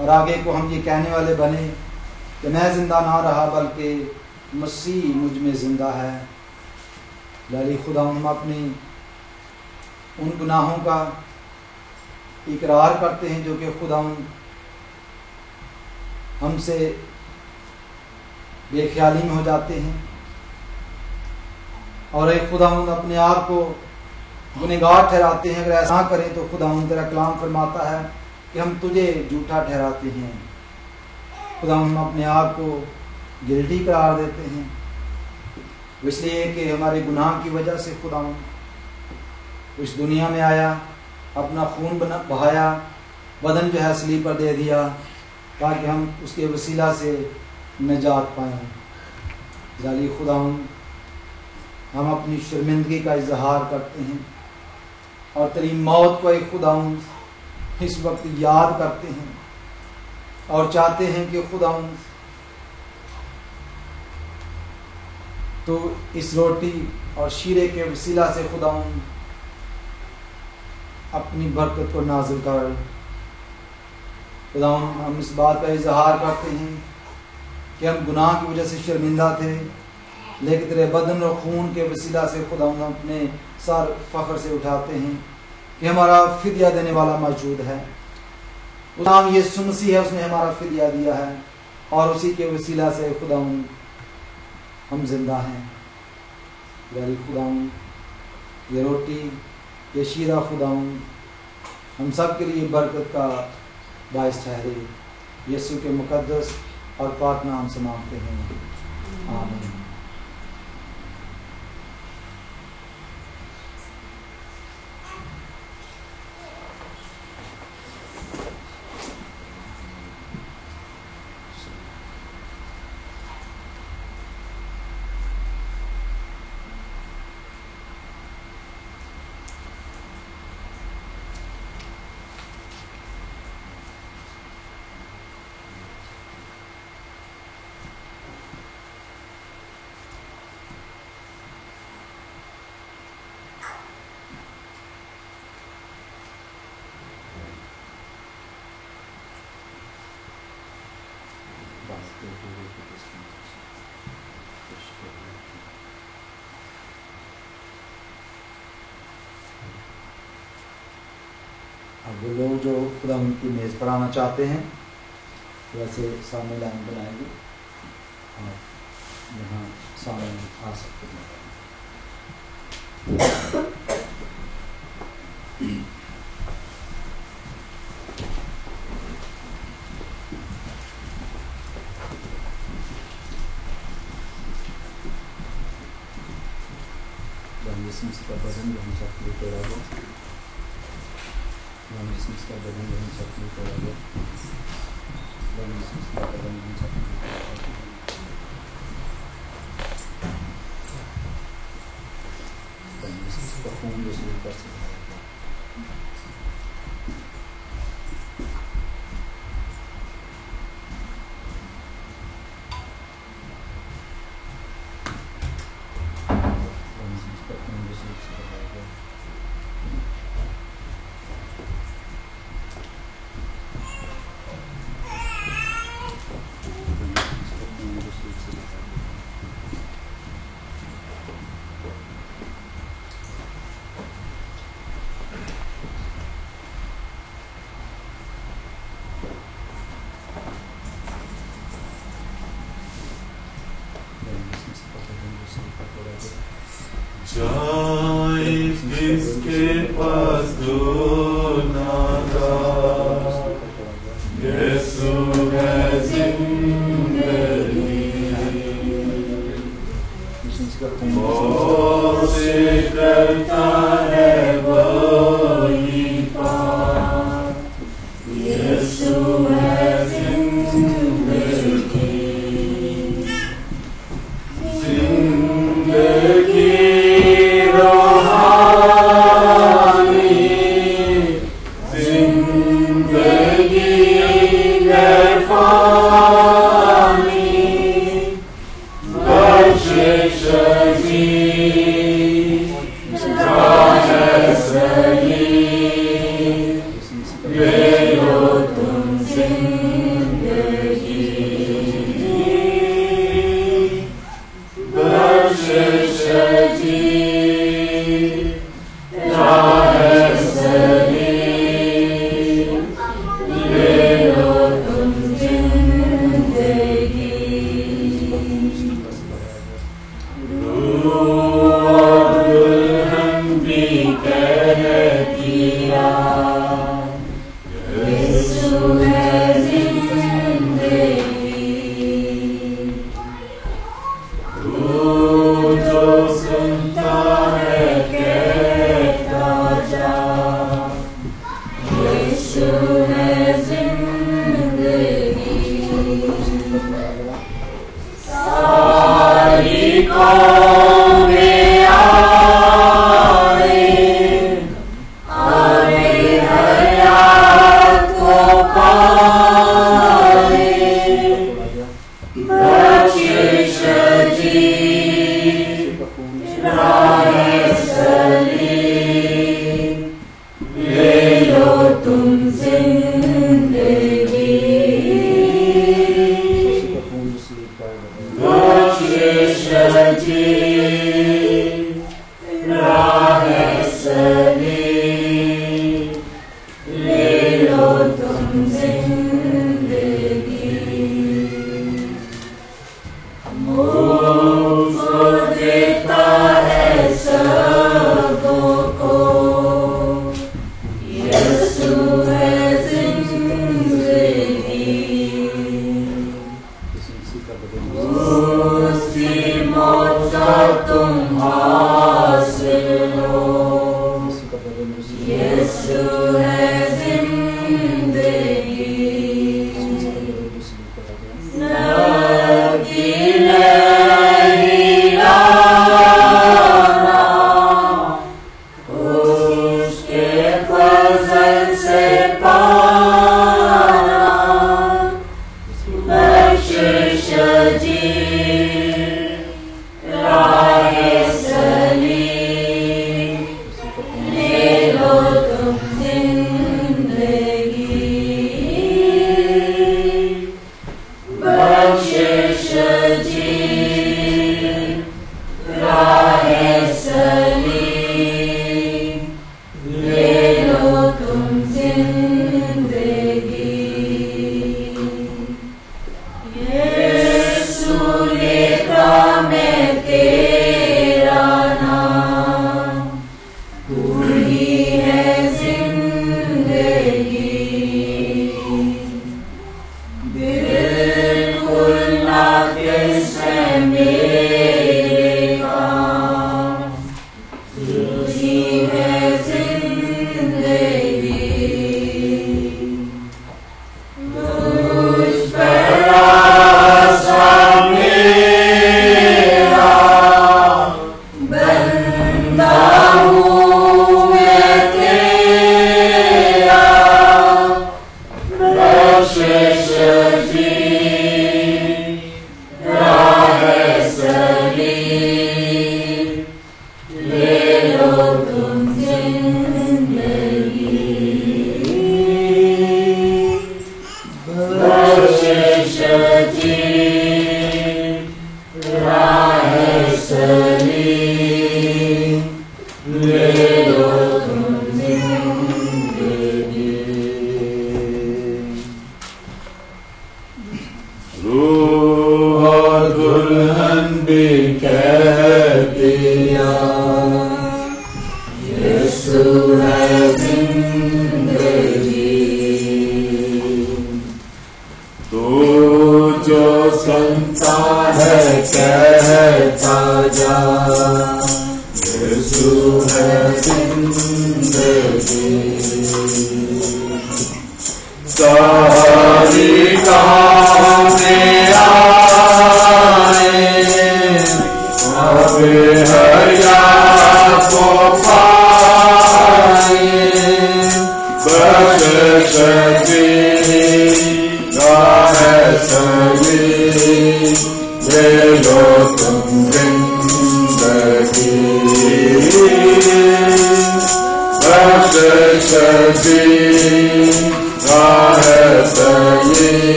और आगे को हम ये कहने वाले बने कि मैं जिंदा ना रहा बल्कि मसीह मुझ में जिंदा है। लाली खुदा हम अपनी उन गुनाहों का इकरार करते हैं जो कि खुदा हमसे बेख्याली में हो जाते हैं, और एक खुदा अपने आप को गुनहगार ठहराते हैं। अगर ऐसा करें तो खुदा तेरा कलाम फरमाता है कि हम तुझे झूठा ठहराते हैं। खुदा हम अपने आप को गिल्टी करार देते हैं, इसलिए कि हमारे गुनाह की वजह से खुदा इस दुनिया में आया, अपना खून बहाया, बदन जो है सलीब पर दे दिया ताकि हम उसके वसीला से निजात पाएं। जाली खुदावंद, हम अपनी शर्मिंदगी का इजहार करते हैं और तेरी मौत को एक खुदावंद इस वक्त याद करते हैं और चाहते हैं कि खुदावंद तो इस रोटी और शीरे के वसीला से खुदावंद अपनी बरकत को नाजिल कर। खुदावंद, हम इस बात का इजहार करते हैं कि हम गुनाह की वजह से शर्मिंदा थे, लेकिन तेरे बदन और खून के वसीला से खुदावंद हम अपने सर फख्र से उठाते हैं कि हमारा फिदिया देने वाला मौजूद है। नाम यीशु मसीह है, उसने हमारा फिदिया दिया है और उसी के वसीला से खुदावंद हम जिंदा हैं। खुदावंद, ये रोटी, ये शीरा खुदावंद हम सब के लिए बरकत का बाइस ठहरे। यीशु के मुकद्दस और पाक नाम से मांगते हैं, आमीन। अब वो लोग जो खुदा उनकी मेज़ पर आना चाहते हैं वैसे सामने लाइन बनाएंगे और यहाँ सामने आ सकते हैं। इसका वजन हम सब लिए तोड़ा गया, इसका वजन हम सब लिए तोड़ा गया, इसका वजन हम सब लिए तोड़ा गया, इसका खून दूसरे पर से किसके पास यीशु है जिंदगी, वो से करता है वही पार, यीशु है जिंदगी, जिंदगी Santa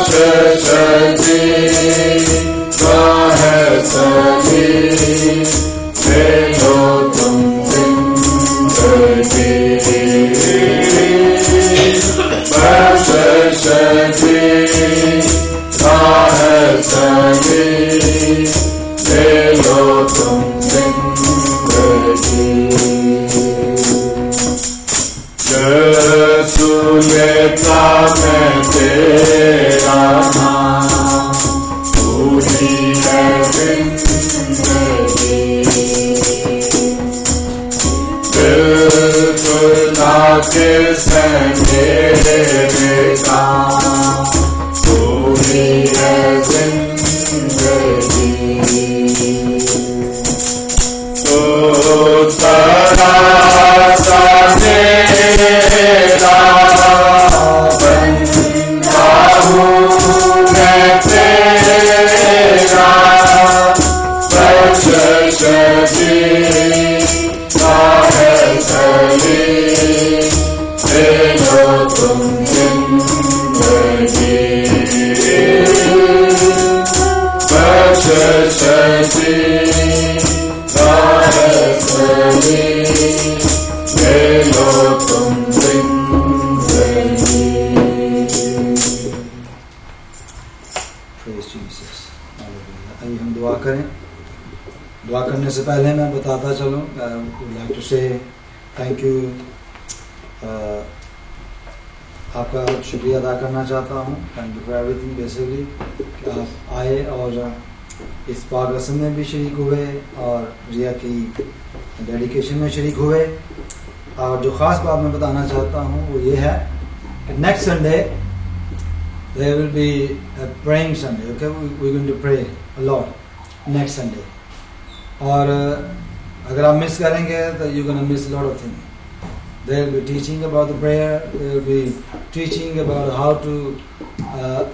Bashashati आइए हम दुआ करें. दुआ करने से पहले मैं बताता चलूँ, लाइक टू से थैंक यू, आपका शुक्रिया अदा करना चाहता हूँ. Thank you for everything. Basically कि आप आए और इस पाक रस्म में भी शरीक हुए और रिया की डेडिकेशन में शरीक हुए. और जो ख़ास बात मैं बताना चाहता हूँ वो ये है कि next Sunday there will be a praying Sunday. Okay, we're going to pray a lot next Sunday. और अगर आप मिस करेंगे तो you're going to miss a lot of things. They will be teaching about the prayer. They will be teaching about how to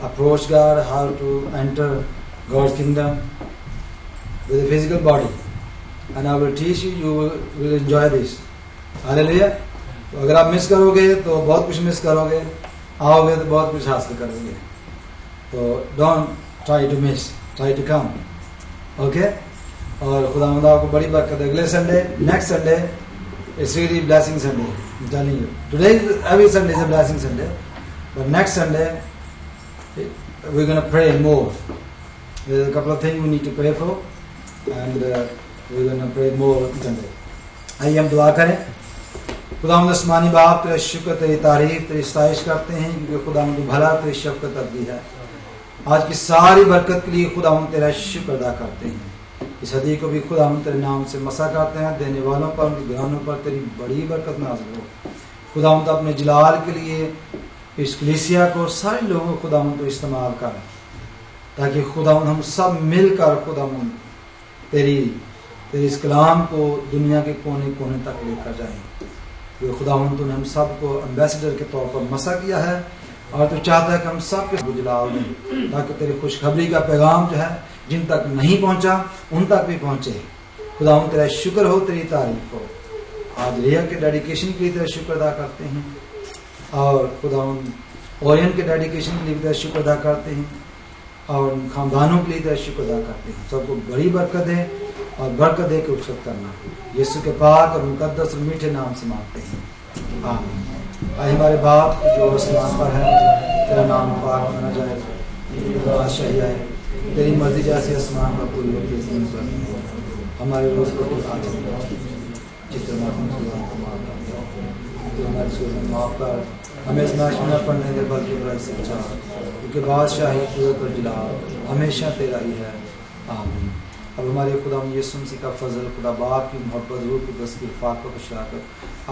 approach God, how to enter God's kingdom with a physical body. And I will teach you. You will enjoy this. Hallelujah. तो अगर आप miss करोगे तो बहुत कुछ miss करोगे, आओगे तो बहुत कुछ हासिल करोगे. तो don't try to miss, try to come. Okay. और खुदा आपको बड़ी बरकत. अगले Sunday, next Sunday, it's really blessing Sunday. I'm telling you. Today, every Sunday is a blessing Sunday, but next Sunday we're going to pray more. There's a couple of things we need to pray for, and we're going to pray more Sunday. आइए हम दुआ करें. खुदावंद आसमानी बाप, तेरा शुक्र, तेरी तारीफ, तेरी सताइश करते हैं क्योंकि खुदावंद भला, तेरी शफकत अबदी है. आज की सारी बरकत के लिए खुदावंद तेरा शुक्र अदा करते हैं. इस हदीये को भी खुदावंद तेरे नाम से मसा करते हैं. देने वालों पर, उनके घरानों पर तेरी बड़ी बरकत नाज़िल हो. खुदावंद अपने जलाल के लिए इस कलीसिया को, सारे लोगों को खुदावंद तो इस्तेमाल कर, ताकि खुदावंद हम सब मिलकर खुदावंद तेरी इस कलाम को दुनिया के कोने कोने तक लेकर जाएं. तो खुदावंद तूने हम सबको एम्बेसडर के तौर पर मसा किया है और तू चाहता है कि हम सब के जलाल दें, ताकि तेरी खुशखबरी का पैगाम जो है जिन तक नहीं पहुंचा उन तक भी पहुंचे. खुदावंद तेरा शुक्र हो, तेरी तारीफ हो. आज रिया के डेडिकेशन के लिए तेरा शुक्र अदा करते हैं और खुदावंद ओरियन के डेडिकेशन के लिए तेरा शुक्र अदा करते हैं और खानदानों के लिए तेरा शुक्र अदा करते हैं. सबको बड़ी बरकत दे और बरकत दे के उपसत करना. यीशु के पाक और मुकद्दस और मीठे नाम से मांगते हैं, आमीन. आए हमारे बाप जो आसमान पर है, तेरा नाम पाक माना जाए, तेरी बादशाही आए, तेरी मर्जी जैसे आसमान पर पूरी होती है ज़मीन पर. हमारे रोज़ को आज जितना हमारे सूरज माफ कर, हमें इस मैच में न पढ़ने दे बल्कि बुराई से बचा, क्योंकि बादशाही कुदरत और जलाल हमेशा तेरा ही है, आमीन. अब हमारे खुदा यीशु मसीह का फजल, खुदा बाप की मोहब्बत, रूह की तस्वीर, फाक़त और शराकत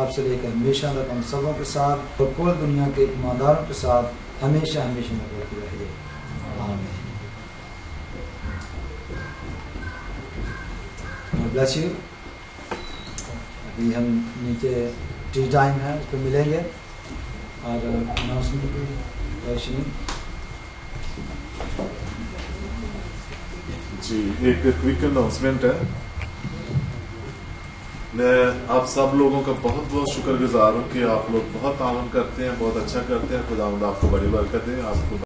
आपसे लेकर हमेशा तक हम सबों के साथ और कुल दुनिया के ईमानदारों के साथ हमेशा हमेशा में होती रहे, आमीन. Bless you. अभी हम नीचे टी टाइम है, उस पर मिलेंगे और अनाउंसमेंट की रोशनी. जी, एक क्विक अनाउंसमेंट है. मैं आप सब लोगों का बहुत बहुत शुक्रगुजार हूँ कि आप लोग बहुत तावन करते हैं, बहुत अच्छा करते हैं. खुदावंद आपको बड़ी बरकत दे. आपको